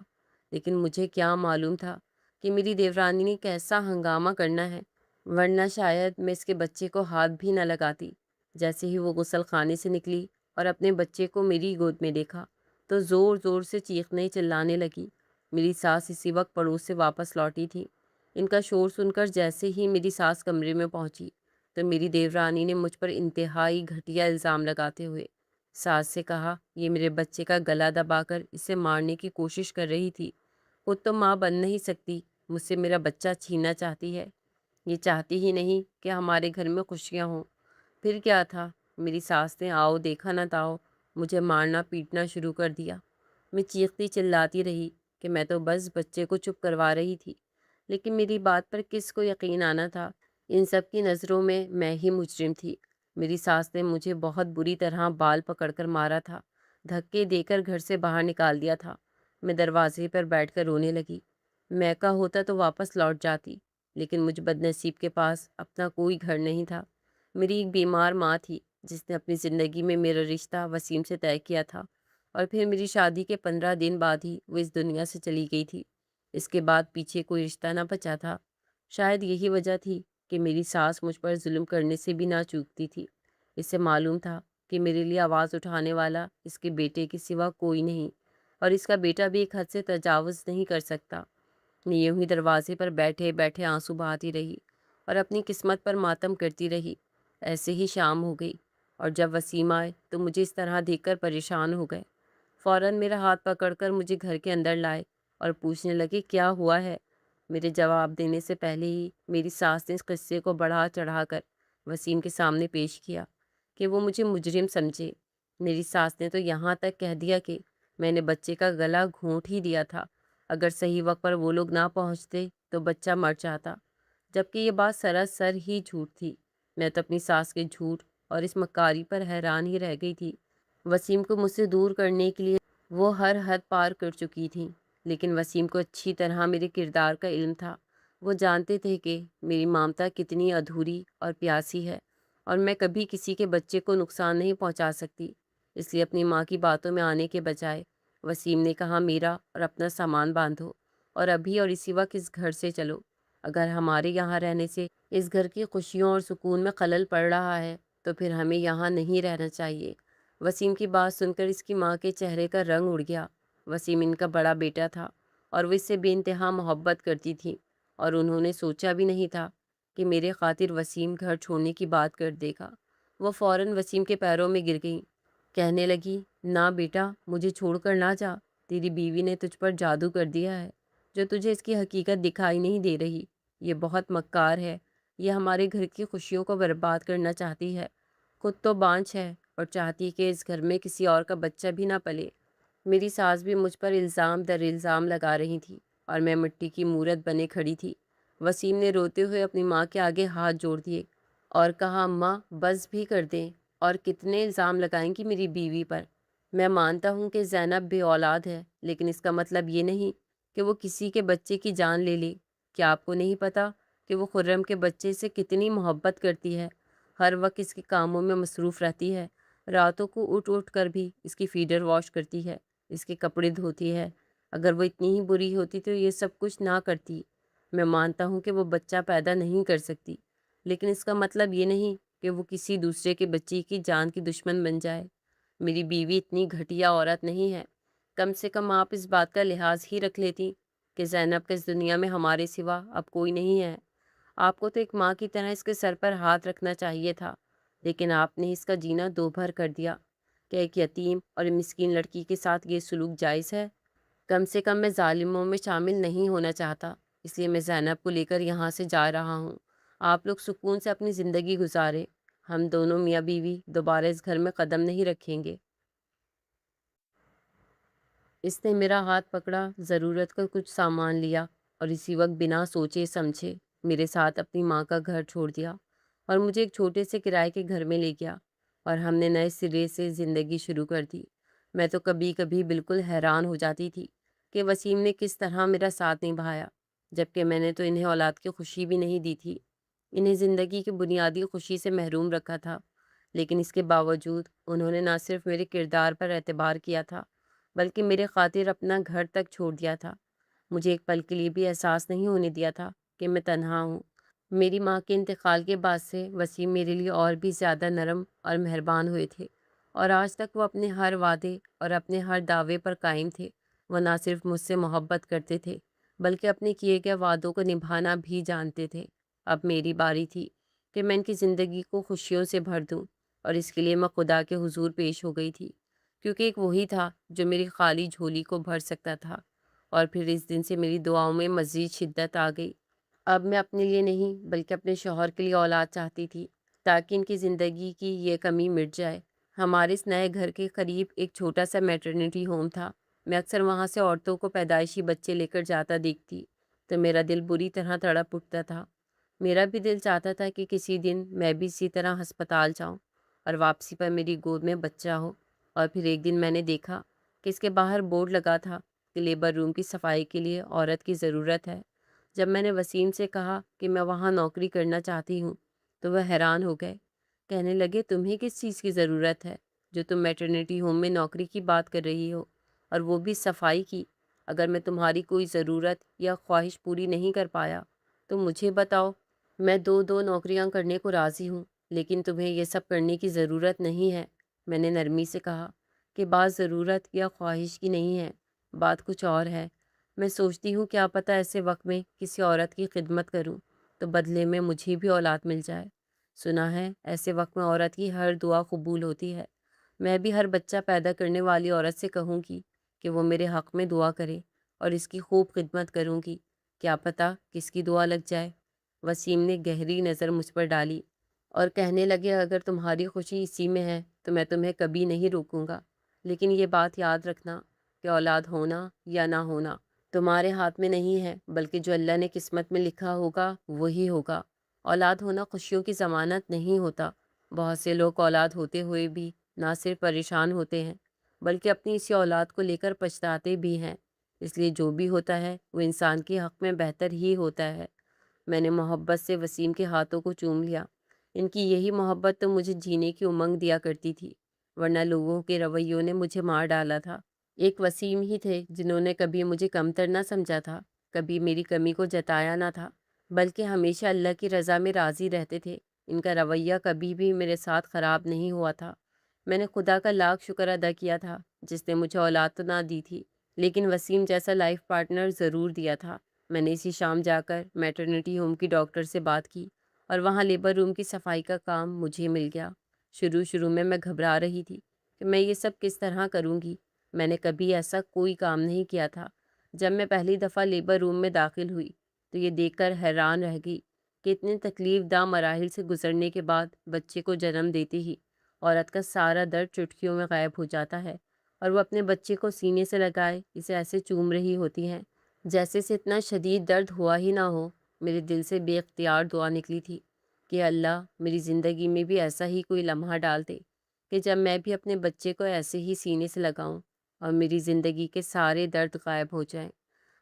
لیکن مجھے کیا معلوم تھا کہ میری دیورانی نے کیسا ہنگامہ کرنا ہے، ورنہ شاید میں اس کے بچے کو ہاتھ بھی نہ لگاتی۔ جیسے ہی وہ غسل خانے سے نکلی اور اپنے بچے کو میری گود میں دیکھا تو زور زور سے چیخنے چلانے لگی۔ میری ساس اسی وقت پڑوس سے واپس لوٹی تھی۔ ان کا شور سن کر جیسے ہی میری ساس کمرے میں پہنچی تو میری دیورانی نے مجھ پر انتہائی گھٹیا الزام لگاتے ہوئے ساس سے کہا، یہ میرے بچے کا گلا دبا کر اسے مارنے کی کوشش کر رہی تھی۔ خود تو ماں بن نہیں سکتی، مجھ سے میرا بچہ چھیننا چاہتی ہے۔ یہ چاہتی ہی نہیں کہ ہمارے گھر میں خوشیاں ہوں۔ پھر کیا تھا، میری ساس نے آؤ دیکھا نہ تاؤ مجھے مارنا پیٹنا شروع کر دیا۔ میں چیختی چلاتی رہی کہ میں تو بس بچے کو چپ کروا رہی تھی، لیکن میری بات پر کس کو یقین آنا تھا؟ ان سب کی نظروں میں ہی مجرم تھی۔ میری ساس نے مجھے بہت بری طرح بال پکڑ کر مارا تھا، دھکے دے کر گھر سے باہر نکال دیا تھا۔ میں دروازے پر بیٹھ کر رونے لگی۔ میں کا ہوتا تو واپس لوٹ جاتی، لیکن مجھ بد نصیب کے پاس اپنا کوئی گھر نہیں تھا۔ میری ایک بیمار ماں تھی جس نے اپنی زندگی میں میرا رشتہ وسیم سے طے کیا تھا، اور پھر میری شادی کے 15 دن بعد ہی وہ اس دنیا سے چلی گئی تھی۔ اس کے بعد پیچھے کوئی رشتہ نہ بچا تھا۔ شاید یہی وجہ تھی کہ میری ساس مجھ پر ظلم کرنے سے بھی نہ چوکتی تھی۔ اسے معلوم تھا کہ میرے لیے آواز اٹھانے والا اس کے بیٹے کے سوا کوئی نہیں، اور اس کا بیٹا بھی ایک حد سے تجاوز نہیں کر سکتا۔ میں یوں ہی دروازے پر بیٹھے بیٹھے آنسو بہاتی رہی اور اپنی قسمت پر ماتم کرتی رہی۔ ایسے ہی شام ہو گئی، اور جب وسیم آئے تو مجھے اس طرح دیکھ کر پریشان ہو گئے۔ فوراً میرا ہاتھ پکڑ کر مجھے گھر کے اندر لائے اور پوچھنے لگے کیا ہوا ہے۔ میرے جواب دینے سے پہلے ہی میری ساس نے اس قصے کو بڑھا چڑھا کر وسیم کے سامنے پیش کیا کہ وہ مجھے مجرم سمجھے۔ میری ساس نے تو یہاں تک کہہ دیا کہ میں نے بچے کا گلا گھونٹ ہی دیا تھا، اگر صحیح وقت پر وہ لوگ نہ پہنچتے تو بچہ مر جاتا، جبکہ یہ بات سراسر ہی جھوٹ تھی۔ میں تو اپنی ساس کے جھوٹ اور اس مکاری پر حیران ہی رہ گئی تھی۔ وسیم کو مجھ سے دور کرنے کے لیے وہ ہر حد پار کر چکی تھی، لیکن وسیم کو اچھی طرح میرے کردار کا علم تھا۔ وہ جانتے تھے کہ میری مامتا کتنی ادھوری اور پیاسی ہے، اور میں کبھی کسی کے بچے کو نقصان نہیں پہنچا سکتی۔ اس لیے اپنی ماں کی باتوں میں آنے کے بجائے وسیم نے کہا، میرا اور اپنا سامان باندھو اور ابھی اور اسی وقت اس گھر سے چلو۔ اگر ہمارے یہاں رہنے سے اس گھر کی خوشیوں اور سکون میں خلل پڑ رہا ہے تو پھر ہمیں یہاں نہیں رہنا چاہیے۔ وسیم کی بات سن کر اس کی ماں کے چہرے کا رنگ اڑ گیا۔ وسیم ان کا بڑا بیٹا تھا اور وہ اس سے بے انتہا محبت کرتی تھی، اور انہوں نے سوچا بھی نہیں تھا کہ میرے خاطر وسیم گھر چھوڑنے کی بات کر دے گا۔ وہ فوراً وسیم کے پیروں میں گر گئیں، کہنے لگی، نہ بیٹا، مجھے چھوڑ کر نہ جا۔ تیری بیوی نے تجھ پر جادو کر دیا ہے جو تجھے اس کی حقیقت دکھائی نہیں دے رہی۔ یہ بہت مکار ہے، یہ ہمارے گھر کی خوشیوں کو برباد کرنا چاہتی ہے۔ خود تو بانجھ ہے اور چاہتی کہ اس گھر میں کسی اور کا بچہ بھی نہ پلے۔ میری ساس بھی مجھ پر الزام در الزام لگا رہی تھی اور میں مٹی کی مورت بنے کھڑی تھی۔ وسیم نے روتے ہوئے اپنی ماں کے آگے ہاتھ جوڑ دیے اور کہا، اماں بس بھی کر دیں، اور کتنے الزام لگائیں گی میری بیوی پر؟ میں مانتا ہوں کہ زینب بے اولاد ہے، لیکن اس کا مطلب یہ نہیں کہ وہ کسی کے بچے کی جان لے لے۔ کیا آپ کو نہیں پتا کہ وہ خرم کے بچے سے کتنی محبت کرتی ہے؟ ہر وقت اس کے کاموں میں مصروف رہتی ہے، راتوں کو اٹھ اٹھ کر بھی اس کی فیڈر واش کرتی ہے، اس کے کپڑے دھوتی ہے۔ اگر وہ اتنی ہی بری ہوتی تو یہ سب کچھ نہ کرتی۔ میں مانتا ہوں کہ وہ بچہ پیدا نہیں کر سکتی، لیکن اس کا مطلب یہ نہیں کہ وہ کسی دوسرے کے بچے کی جان کی دشمن بن جائے۔ میری بیوی اتنی گھٹیا عورت نہیں ہے۔ کم سے کم آپ اس بات کا لحاظ ہی رکھ لیتی کہ زینب کا اس دنیا میں ہمارے سوا اب کوئی نہیں ہے۔ آپ کو تو ایک ماں کی طرح اس کے سر پر ہاتھ رکھنا چاہیے تھا، لیکن آپ نے اس کا جینا دو بھر کر دیا۔ کہ ایک یتیم اور مسکین لڑکی کے ساتھ یہ سلوک جائز ہے؟ کم سے کم میں ظالموں میں شامل نہیں ہونا چاہتا، اس لیے میں زینب کو لے کر یہاں سے جا رہا ہوں۔ آپ لوگ سکون سے اپنی زندگی گزارے، ہم دونوں میاں بیوی دوبارہ اس گھر میں قدم نہیں رکھیں گے۔ اس نے میرا ہاتھ پکڑا، ضرورت کا کچھ سامان لیا اور اسی وقت بنا سوچے سمجھے میرے ساتھ اپنی ماں کا گھر چھوڑ دیا اور مجھے ایک چھوٹے سے کرائے کے گھر میں لے گیا، اور ہم نے نئے سرے سے زندگی شروع کر دی۔ میں تو کبھی کبھی بالکل حیران ہو جاتی تھی کہ وسیم نے کس طرح میرا ساتھ نبھایا۔ جبکہ میں نے تو انہیں اولاد کی خوشی بھی نہیں دی تھی، انہیں زندگی کی بنیادی خوشی سے محروم رکھا تھا۔ لیکن اس کے باوجود انہوں نے نہ صرف میرے کردار پر اعتبار کیا تھا، بلکہ میرے خاطر اپنا گھر تک چھوڑ دیا تھا۔ مجھے ایک پل کے لیے بھی احساس نہیں ہونے دیا تھا کہ میں تنہا ہوں۔ میری ماں کے انتقال کے بعد سے وسیم میرے لیے اور بھی زیادہ نرم اور مہربان ہوئے تھے، اور آج تک وہ اپنے ہر وعدے اور اپنے ہر دعوے پر قائم تھے۔ وہ نہ صرف مجھ سے محبت کرتے تھے، بلکہ اپنے کیے گئے وعدوں کو نبھانا بھی جانتے تھے۔ اب میری باری تھی کہ میں ان کی زندگی کو خوشیوں سے بھر دوں، اور اس کے لیے میں خدا کے حضور پیش ہو گئی تھی، کیونکہ ایک وہی تھا جو میری خالی جھولی کو بھر سکتا تھا۔ اور پھر اس دن سے میری دعاؤں میں مزید شدت آ گئی۔ اب میں اپنے لیے نہیں بلکہ اپنے شوہر کے لیے اولاد چاہتی تھی، تاکہ ان کی زندگی کی یہ کمی مٹ جائے۔ ہمارے اس نئے گھر کے قریب ایک چھوٹا سا میٹرنیٹی ہوم تھا۔ میں اکثر وہاں سے عورتوں کو پیدائشی بچے لے کر جاتا دیکھتی تو میرا دل بری طرح تڑپ اٹھتا تھا۔ میرا بھی دل چاہتا تھا کہ کسی دن میں بھی اسی طرح ہسپتال جاؤں اور واپسی پر میری گود میں بچہ ہو۔ اور پھر ایک دن میں نے دیکھا کہ اس کے باہر بورڈ لگا تھا کہ لیبر روم کی صفائی کے لیے عورت کی ضرورت ہے۔ جب میں نے وسیم سے کہا کہ میں وہاں نوکری کرنا چاہتی ہوں تو وہ حیران ہو گئے، کہنے لگے تمہیں کس چیز کی ضرورت ہے جو تم میٹرنیٹی ہوم میں نوکری کی بات کر رہی ہو، اور وہ بھی صفائی کی؟ اگر میں تمہاری کوئی ضرورت یا خواہش پوری نہیں کر پایا تو مجھے بتاؤ، میں دو دو نوکریاں کرنے کو راضی ہوں، لیکن تمہیں یہ سب کرنے کی ضرورت نہیں ہے۔ میں نے نرمی سے کہا کہ بات ضرورت یا خواہش کی نہیں ہے، بات کچھ اور ہے۔ میں سوچتی ہوں کیا پتہ ایسے وقت میں کسی عورت کی خدمت کروں تو بدلے میں مجھے بھی اولاد مل جائے۔ سنا ہے ایسے وقت میں عورت کی ہر دعا قبول ہوتی ہے۔ میں بھی ہر بچہ پیدا کرنے والی عورت سے کہوں گی کہ وہ میرے حق میں دعا کرے اور اس کی خوب خدمت کروں گی، کیا پتہ کس کی دعا لگ جائے۔ وسیم نے گہری نظر مجھ پر ڈالی اور کہنے لگے اگر تمہاری خوشی اسی میں ہے تو میں تمہیں کبھی نہیں روکوں گا، لیکن یہ بات یاد رکھنا کہ اولاد ہونا یا نہ ہونا تمہارے ہاتھ میں نہیں ہے، بلکہ جو اللہ نے قسمت میں لکھا ہوگا وہی ہوگا۔ اولاد ہونا خوشیوں کی ضمانت نہیں ہوتا۔ بہت سے لوگ اولاد ہوتے ہوئے بھی نہ صرف پریشان ہوتے ہیں بلکہ اپنی اسی اولاد کو لے کر پچھتاتے بھی ہیں۔ اس لیے جو بھی ہوتا ہے وہ انسان کے حق میں بہتر ہی ہوتا ہے۔ میں نے محبت سے وسیم کے ہاتھوں کو چوم لیا۔ ان کی یہی محبت تو مجھے جینے کی امنگ دیا کرتی تھی، ورنہ لوگوں کے رویوں نے مجھے مار ڈالا تھا۔ ایک وسیم ہی تھے جنہوں نے کبھی مجھے کمتر نہ سمجھا تھا، کبھی میری کمی کو جتایا نہ تھا، بلکہ ہمیشہ اللہ کی رضا میں راضی رہتے تھے۔ ان کا رویہ کبھی بھی میرے ساتھ خراب نہیں ہوا تھا۔ میں نے خدا کا لاکھ شکر ادا کیا تھا جس نے مجھے اولاد تو نہ دی تھی، لیکن وسیم جیسا لائف پارٹنر ضرور دیا تھا۔ میں نے اسی شام جا کر میٹرنیٹی ہوم کی ڈاکٹر سے بات کی اور وہاں لیبر روم کی صفائی کا کام مجھے مل گیا۔ شروع میں گھبرا رہی تھی کہ میں یہ سب کس طرح کروں گی۔ میں نے کبھی ایسا کوئی کام نہیں کیا تھا۔ جب میں پہلی دفعہ لیبر روم میں داخل ہوئی تو یہ دیکھ کر حیران رہ گئی کہ اتنے تکلیف دہ مراحل سے گزرنے کے بعد بچے کو جنم دیتے ہی عورت کا سارا درد چٹکیوں میں غائب ہو جاتا ہے، اور وہ اپنے بچے کو سینے سے لگائے اسے ایسے چوم رہی ہوتی ہیں جیسے سے اتنا شدید درد ہوا ہی نہ ہو۔ میرے دل سے بے اختیار دعا نکلی تھی کہ اللہ میری زندگی میں بھی ایسا ہی کوئی لمحہ ڈال دے کہ جب میں بھی اپنے بچے کو ایسے ہی سینے سے لگاؤں اور میری زندگی کے سارے درد غائب ہو جائیں۔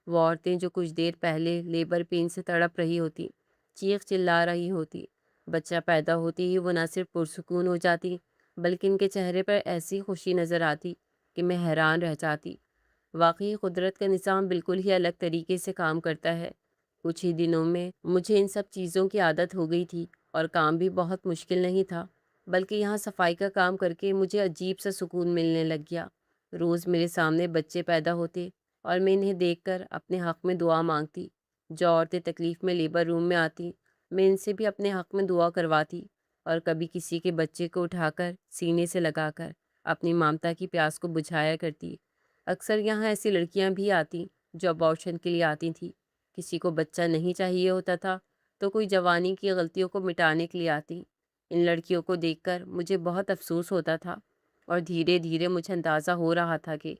وہ عورتیں جو کچھ دیر پہلے لیبر پین سے تڑپ رہی ہوتی، چیخ چلا رہی ہوتی، بچہ پیدا ہوتی ہی وہ نہ صرف پرسکون ہو جاتی بلکہ ان کے چہرے پر ایسی خوشی نظر آتی کہ میں حیران رہ جاتی۔ واقعی قدرت کا نظام بالکل ہی الگ طریقے سے کام کرتا ہے۔ کچھ ہی دنوں میں مجھے ان سب چیزوں کی عادت ہو گئی تھی اور کام بھی بہت مشکل نہیں تھا، بلکہ یہاں صفائی کا کام کر کے مجھے عجیب سا سکون ملنے لگ گیا۔ روز میرے سامنے بچے پیدا ہوتے اور میں انہیں دیکھ کر اپنے حق میں دعا مانگتی۔ جو عورتیں تکلیف میں لیبر روم میں آتی میں ان سے بھی اپنے حق میں دعا کرواتی، اور کبھی کسی کے بچے کو اٹھا کر سینے سے لگا کر اپنی مامتا کی پیاس کو بجھایا کرتی۔ اکثر یہاں ایسی لڑکیاں بھی آتی جو ابارشن کے لیے آتی تھیں، کسی کو بچہ نہیں چاہیے ہوتا تھا تو کوئی جوانی کی غلطیوں کو مٹانے کے لیے آتی۔ ان لڑکیوں کو دیکھ کر مجھے بہت افسوس ہوتا تھا، اور دھیرے دھیرے مجھے اندازہ ہو رہا تھا کہ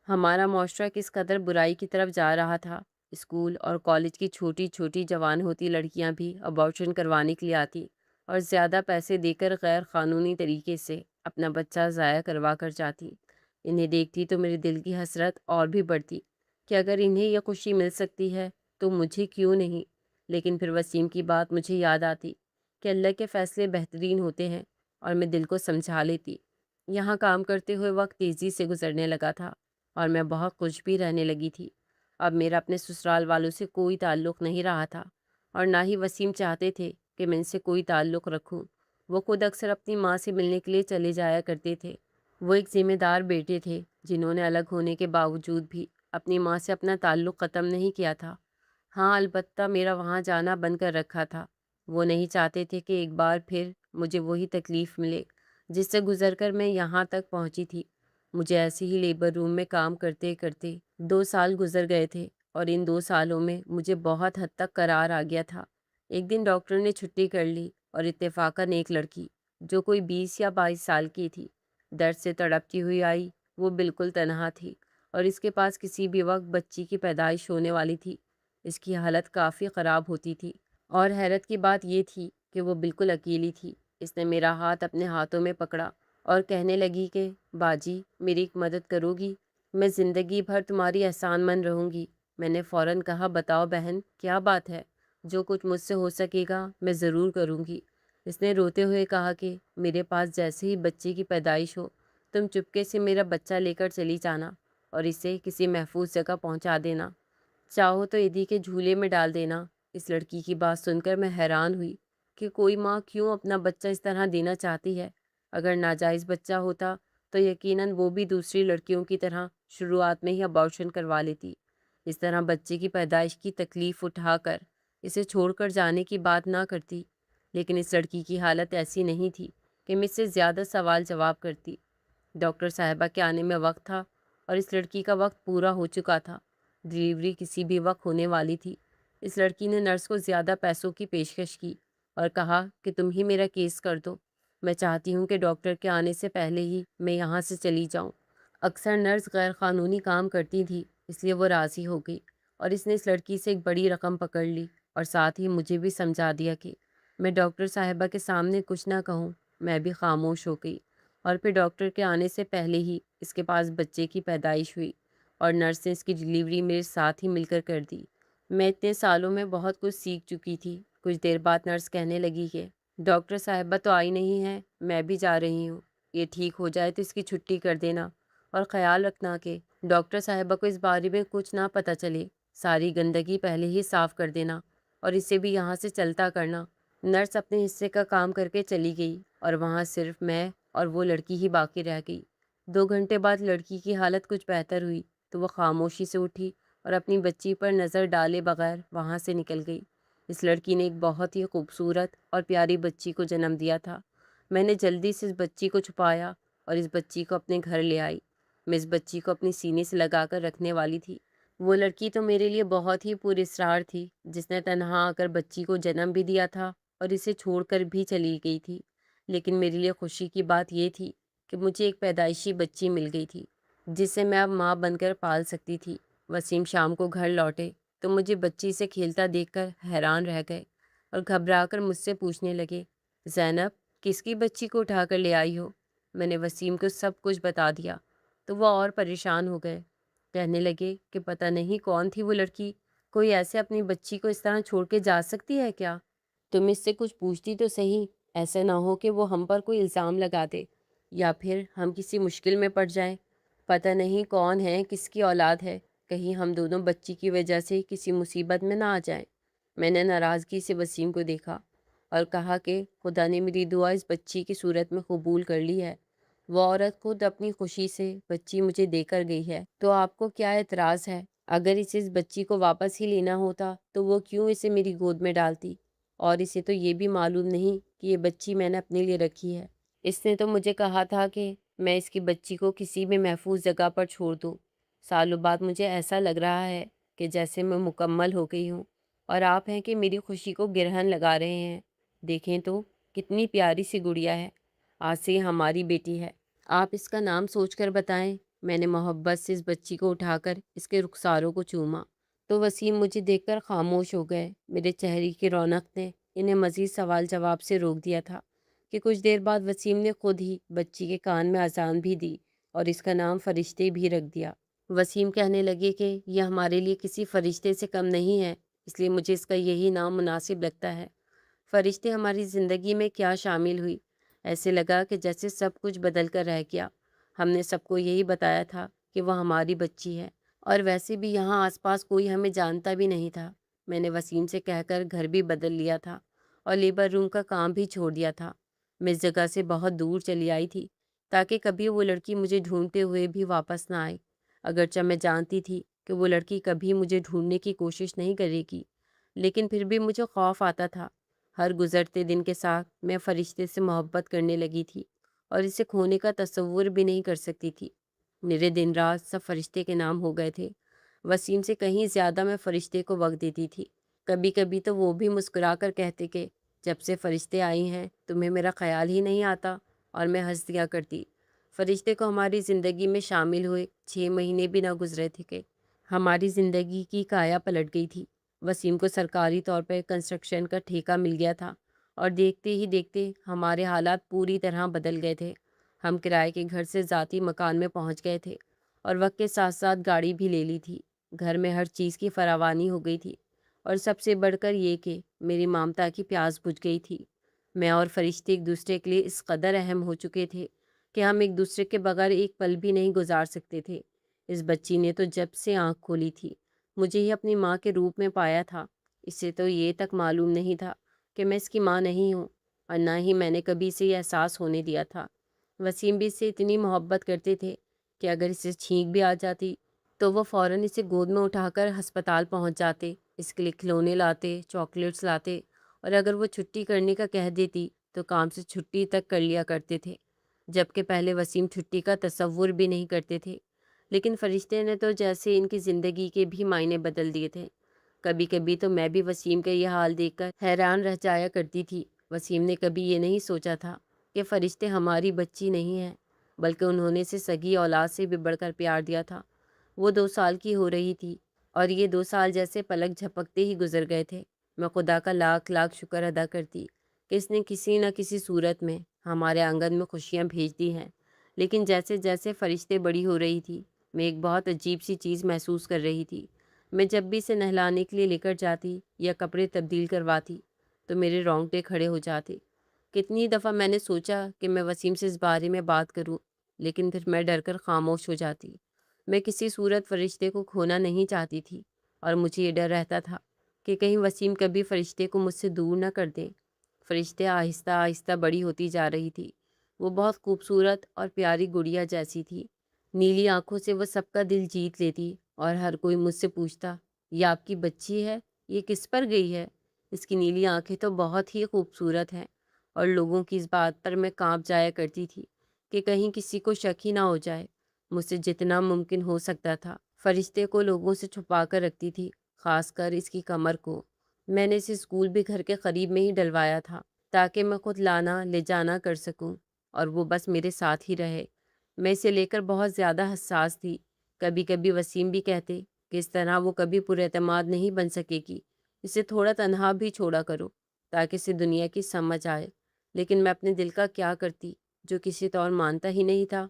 ہمارا معاشرہ کس قدر برائی کی طرف جا رہا تھا۔ اسکول اور کالج کی چھوٹی چھوٹی جوان ہوتی لڑکیاں بھی ابارشن کروانے کے لیے آتی اور زیادہ پیسے دے کر غیر قانونی طریقے سے اپنا بچہ ضائع کروا کر جاتی۔ انہیں دیکھتی تو میرے دل کی حسرت اور بھی بڑھتی کہ اگر انہیں یہ خوشی مل سکتی ہے تو مجھے کیوں نہیں؟ لیکن پھر وسیم کی بات مجھے یاد آتی کہ اللہ کے فیصلے بہترین ہوتے ہیں، اور میں دل کو سمجھا لیتی۔ یہاں کام کرتے ہوئے وقت تیزی سے گزرنے لگا تھا، اور میں بہت خوش بھی رہنے لگی تھی۔ اب میرا اپنے سسرال والوں سے کوئی تعلق نہیں رہا تھا، اور نہ ہی وسیم چاہتے تھے کہ میں ان سے کوئی تعلق رکھوں۔ وہ خود اکثر اپنی ماں سے ملنے کے لیے چلے جایا کرتے تھے۔ وہ ایک ذمہ دار بیٹے تھے جنہوں نے الگ ہونے کے باوجود بھی اپنی ماں سے اپنا تعلق ختم نہیں کیا تھا۔ ہاں، البتہ میرا وہاں جانا بند کر رکھا تھا۔ وہ نہیں چاہتے تھے کہ ایک بار پھر مجھے وہی تکلیف ملے جس سے گزر کر میں یہاں تک پہنچی تھی۔ مجھے ایسے ہی لیبر روم میں کام کرتے کرتے 2 سال گزر گئے تھے، اور ان 2 سالوں میں مجھے بہت حد تک قرار آ گیا تھا۔ ایک دن ڈاکٹر نے چھٹی کر لی، اور اتفاقاً ایک لڑکی جو کوئی 20 یا 22 سال کی تھی درد سے تڑپتی ہوئی آئی۔ وہ بالکل تنہا تھی، اور اس کے پاس کسی بھی وقت بچی کی پیدائش ہونے والی تھی۔ اس کی حالت کافی خراب ہوتی تھی، اور حیرت کی بات یہ تھی کہ وہ بالکل اکیلی تھی۔ اس نے میرا ہاتھ اپنے ہاتھوں میں پکڑا اور کہنے لگی کہ باجی، میری ایک مدد کرو گی؟ میں زندگی بھر تمہاری احسان مند رہوں گی۔ میں نے فوراً کہا، بتاؤ بہن، کیا بات ہے؟ جو کچھ مجھ سے ہو سکے گا میں ضرور کروں گی۔ اس نے روتے ہوئے کہا کہ میرے پاس جیسے ہی بچے کی پیدائش ہو، تم چپکے سے میرا بچہ لے کر چلی جانا، اور اسے کسی محفوظ جگہ پہنچا دینا۔ چاہو تو عیدی کے جھولے میں ڈال دینا۔ اس لڑکی کی بات سن کر میں حیران ہوئی کہ کوئی ماں کیوں اپنا بچہ اس طرح دینا چاہتی ہے۔ اگر ناجائز بچہ ہوتا تو یقیناً وہ بھی دوسری لڑکیوں کی طرح شروعات میں ہی ابارشن کروا لیتی۔ اس طرح بچے کی پیدائش کی تکلیف اٹھا کر اسے چھوڑ کر جانے کی بات نہ کرتی۔ لیکن اس لڑکی کی حالت ایسی نہیں تھی کہ مجھ سے زیادہ سوال جواب کرتی۔ ڈاکٹر صاحبہ کے آنے میں وقت تھا، اور اس لڑکی کا وقت پورا ہو چکا تھا۔ ڈلیوری کسی بھی وقت ہونے والی تھی۔ اس لڑکی نے نرس کو زیادہ پیسوں کی پیشکش کی اور کہا کہ تم ہی میرا کیس کر دو۔ میں چاہتی ہوں کہ ڈاکٹر کے آنے سے پہلے ہی میں یہاں سے چلی جاؤں۔ اکثر نرس غیر قانونی کام کرتی تھی، اس لیے وہ راضی ہو گئی، اور اس نے اس لڑکی سے ایک بڑی رقم پکڑ لی، اور ساتھ ہی مجھے بھی سمجھا دیا کہ میں ڈاکٹر صاحبہ کے سامنے کچھ نہ کہوں۔ میں بھی خاموش ہو گئی، اور پھر ڈاکٹر کے آنے سے پہلے ہی اس کے پاس بچے کی پیدائش ہوئی، اور نرس نے اس کی ڈلیوری میرے ساتھ ہی مل کر دی۔ میں اتنے سالوں میں بہت کچھ سیکھ چکی تھی۔ کچھ دیر بعد نرس کہنے لگی کہ ڈاکٹر صاحبہ تو آئی نہیں ہے، میں بھی جا رہی ہوں۔ یہ ٹھیک ہو جائے تو اس کی چھٹی کر دینا، اور خیال رکھنا کہ ڈاکٹر صاحبہ کو اس بارے میں کچھ نہ پتہ چلے۔ ساری گندگی پہلے ہی صاف کر دینا، اور اسے بھی یہاں سے چلتا کرنا۔ نرس اپنے حصے کا کام کر کے چلی گئی، اور وہاں صرف میں اور وہ لڑکی ہی باقی رہ گئی۔ 2 گھنٹے بعد لڑکی کی حالت کچھ بہتر ہوئی تو وہ خاموشی سے اٹھی اور اپنی بچی پر نظر ڈالے بغیر وہاں سے نکل گئی۔ اس لڑکی نے ایک بہت ہی خوبصورت اور پیاری بچی کو جنم دیا تھا۔ میں نے جلدی سے اس بچی کو چھپایا اور اس بچی کو اپنے گھر لے آئی۔ میں اس بچی کو اپنی سینے سے لگا کر رکھنے والی تھی۔ وہ لڑکی تو میرے لیے بہت ہی پراسرار تھی، جس نے تنہا آ کر بچی کو جنم بھی دیا تھا اور اسے چھوڑ کر بھی چلی گئی تھی۔ لیکن میرے لیے خوشی کی بات یہ تھی کہ مجھے ایک پیدائشی بچی مل گئی تھی جسے میں اب ماں بن کر پال سکتی تھی۔ وسیم شام کو گھر لوٹے تو مجھے بچی سے کھیلتا دیکھ کر حیران رہ گئے، اور گھبرا کر مجھ سے پوچھنے لگے، زینب، کس کی بچی کو اٹھا کر لے آئی ہو؟ میں نے وسیم کو سب کچھ بتا دیا تو وہ اور پریشان ہو گئے۔ کہنے لگے کہ پتہ نہیں کون تھی وہ لڑکی، کوئی ایسے اپنی بچی کو اس طرح چھوڑ کے جا سکتی ہے کیا؟ تم اس سے کچھ پوچھتی تو صحیح، ایسا نہ ہو کہ وہ ہم پر کوئی الزام لگا دے، یا پھر ہم کسی مشکل میں پڑ جائیں۔ پتہ نہیں کون ہے، کس کی اولاد ہے، کہیں ہم دونوں بچی کی وجہ سے کسی مصیبت میں نہ آ جائیں۔ میں نے ناراضگی سے وسیم کو دیکھا اور کہا کہ خدا نے میری دعا اس بچی کی صورت میں قبول کر لی ہے۔ وہ عورت خود اپنی خوشی سے بچی مجھے دے کر گئی ہے، تو آپ کو کیا اعتراض ہے؟ اگر اسے اس بچی کو واپس ہی لینا ہوتا تو وہ کیوں اسے میری گود میں ڈالتی؟ اور اسے تو یہ بھی معلوم نہیں کہ یہ بچی میں نے اپنے لیے رکھی ہے۔ اس نے تو مجھے کہا تھا کہ میں اس کی بچی کو کسی بھی محفوظ جگہ پر چھوڑ دوں۔ سالوں بعد مجھے ایسا لگ رہا ہے کہ جیسے میں مکمل ہو گئی ہوں، اور آپ ہیں کہ میری خوشی کو گرہن لگا رہے ہیں۔ دیکھیں تو کتنی پیاری سی گڑیا ہے، آج سے یہ ہماری بیٹی ہے۔ آپ اس کا نام سوچ کر بتائیں۔ میں نے محبت سے اس بچی کو اٹھا کر اس کے رخساروں کو چوما تو وسیم مجھے دیکھ کر خاموش ہو گئے۔ میرے چہرے کی رونق نے انہیں مزید سوال جواب سے روک دیا تھا کہ کچھ دیر بعد وسیم نے خود ہی بچی کے کان میں اذان بھی دی اور اس کا نام فرشتے بھی رکھ دیا۔ وسیم کہنے لگے کہ یہ ہمارے لیے کسی فرشتے سے کم نہیں ہے، اس لیے مجھے اس کا یہی نام مناسب لگتا ہے۔ فرشتے ہماری زندگی میں کیا شامل ہوئی، ایسے لگا کہ جیسے سب کچھ بدل کر رہ گیا۔ ہم نے سب کو یہی بتایا تھا کہ وہ ہماری بچی ہے، اور ویسے بھی یہاں آس پاس کوئی ہمیں جانتا بھی نہیں تھا۔ میں نے وسیم سے کہہ کر گھر بھی بدل لیا تھا اور لیبر روم کا کام بھی چھوڑ دیا تھا۔ میں اس جگہ سے بہت دور چلی آئی تھی تاکہ کبھی وہ لڑکی مجھے ڈھونڈتے ہوئے بھی واپس نہ آئے۔ اگرچہ میں جانتی تھی کہ وہ لڑکی کبھی مجھے ڈھونڈنے کی کوشش نہیں کرے گی، لیکن پھر بھی مجھے خوف آتا تھا۔ ہر گزرتے دن کے ساتھ میں فرشتے سے محبت کرنے لگی تھی اور اسے کھونے کا تصور بھی نہیں کر سکتی تھی۔ میرے دن رات سب فرشتے کے نام ہو گئے تھے۔ وسیم سے کہیں زیادہ میں فرشتے کو وقت دیتی تھی۔ کبھی کبھی تو وہ بھی مسکرا کر کہتے کہ جب سے فرشتے آئی ہیں تمہیں میرا خیال ہی نہیں آتا، اور میں ہنس دیا کرتی۔ فرشتے کو ہماری زندگی میں شامل ہوئے 6 مہینے بھی نہ گزرے تھے کہ ہماری زندگی کی کایا پلٹ گئی تھی۔ وسیم کو سرکاری طور پر کنسٹرکشن کا ٹھیکہ مل گیا تھا، اور دیکھتے ہی دیکھتے ہمارے حالات پوری طرح بدل گئے تھے۔ ہم کرائے کے گھر سے ذاتی مکان میں پہنچ گئے تھے، اور وقت کے ساتھ ساتھ گاڑی بھی لے لی تھی۔ گھر میں ہر چیز کی فراوانی ہو گئی تھی، اور سب سے بڑھ کر یہ کہ میری مامتا کی پیاس بجھ گئی تھی۔ میں اور فرشتے ایک دوسرے کے لیے اس قدر اہم ہو چکے تھے کہ ہم ایک دوسرے کے بغیر ایک پل بھی نہیں گزار سکتے تھے۔ اس بچی نے تو جب سے آنکھ کھولی تھی مجھے ہی اپنی ماں کے روپ میں پایا تھا۔ اسے تو یہ تک معلوم نہیں تھا کہ میں اس کی ماں نہیں ہوں، اور نہ ہی میں نے کبھی اسے یہ احساس ہونے دیا تھا۔ وسیم بھی اس سے اتنی محبت کرتے تھے کہ اگر اسے چھینک بھی آ جاتی تو وہ فوراً اسے گود میں اٹھا کر ہسپتال پہنچ جاتے، اس کے لیے کھلونے لاتے، چاکلیٹس لاتے، اور اگر وہ چھٹی کرنے کا کہہ دیتی تو کام سے چھٹی تک کر لیا کرتے تھے، جبکہ پہلے وسیم چھٹی کا تصور بھی نہیں کرتے تھے۔ لیکن فرشتے نے تو جیسے ان کی زندگی کے بھی معنی بدل دیے تھے۔ کبھی کبھی تو میں بھی وسیم کا یہ حال دیکھ کر حیران رہ جایا کرتی تھی۔ وسیم نے کبھی یہ نہیں سوچا تھا کہ فرشتے ہماری بچی نہیں ہیں، بلکہ انہوں نے اسے سگی اولاد سے بھی بڑھ کر پیار دیا تھا۔ وہ 2 سال کی ہو رہی تھی، اور یہ 2 سال جیسے پلک جھپکتے ہی گزر گئے تھے۔ میں خدا کا لاکھ لاکھ شکر ادا کرتی کہ اس نے کسی نہ کسی صورت میں ہمارے آنگن میں خوشیاں بھیج دی ہیں۔ لیکن جیسے جیسے فرشتے بڑی ہو رہی تھی، میں ایک بہت عجیب سی چیز محسوس کر رہی تھی۔ میں جب بھی اسے نہلانے کے لیے لے کر جاتی یا کپڑے تبدیل کرواتی تو میرے رونگٹے کھڑے ہو جاتے۔ کتنی دفعہ میں نے سوچا کہ میں وسیم سے اس بارے میں بات کروں، لیکن پھر میں ڈر کر خاموش ہو جاتی۔ میں کسی صورت فرشتے کو کھونا نہیں چاہتی تھی، اور مجھے یہ ڈر رہتا تھا کہ کہیں وسیم کبھی فرشتے کو مجھ سے دور نہ کر دیں۔ فرشتے آہستہ آہستہ بڑی ہوتی جا رہی تھی۔ وہ بہت خوبصورت اور پیاری گڑیا جیسی تھی۔ نیلی آنکھوں سے وہ سب کا دل جیت لیتی، اور ہر کوئی مجھ سے پوچھتا، یہ آپ کی بچی ہے؟ یہ کس پر گئی ہے؟ اس کی نیلی آنکھیں تو بہت ہی خوبصورت ہیں۔ اور لوگوں کی اس بات پر میں کانپ جایا کرتی تھی کہ کہیں کسی کو شک ہی نہ ہو جائے۔ مجھ سے جتنا ممکن ہو سکتا تھا فرشتے کو لوگوں سے چھپا کر رکھتی تھی، خاص کر اس کی کمر کو۔ میں نے اسے اسکول بھی گھر کے قریب میں ہی ڈلوایا تھا تاکہ میں خود لانا لے جانا کر سکوں، اور وہ بس میرے ساتھ ہی رہے۔ میں اسے لے کر بہت زیادہ حساس تھی۔ کبھی کبھی وسیم بھی کہتے کہ اس طرح وہ کبھی پر اعتماد نہیں بن سکے گی، اسے تھوڑا تنہا بھی چھوڑا کرو تاکہ اسے دنیا کی سمجھ آئے۔ لیکن میں اپنے دل کا کیا کرتی جو کسی طور مانتا ہی نہیں تھا۔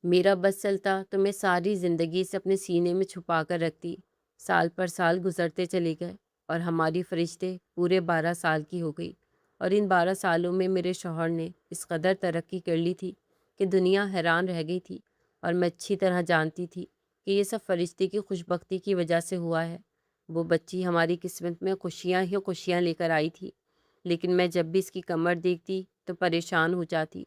میرا بس چلتا تو میں ساری زندگی سے اپنے سینے میں چھپا کر رکھتی۔ سال پر سال گزرتے چلے گئے، اور ہماری فرشتے پورے 12 سال کی ہو گئی، اور ان 12 سالوں میں میرے شوہر نے اس قدر ترقی کر لی تھی کہ دنیا حیران رہ گئی تھی، اور میں اچھی طرح جانتی تھی کہ یہ سب فرشتے کی خوش بختی کی وجہ سے ہوا ہے۔ وہ بچی ہماری قسمت میں خوشیاں ہی خوشیاں لے کر آئی تھی، لیکن میں جب بھی اس کی کمر دیکھتی تو پریشان ہو جاتی۔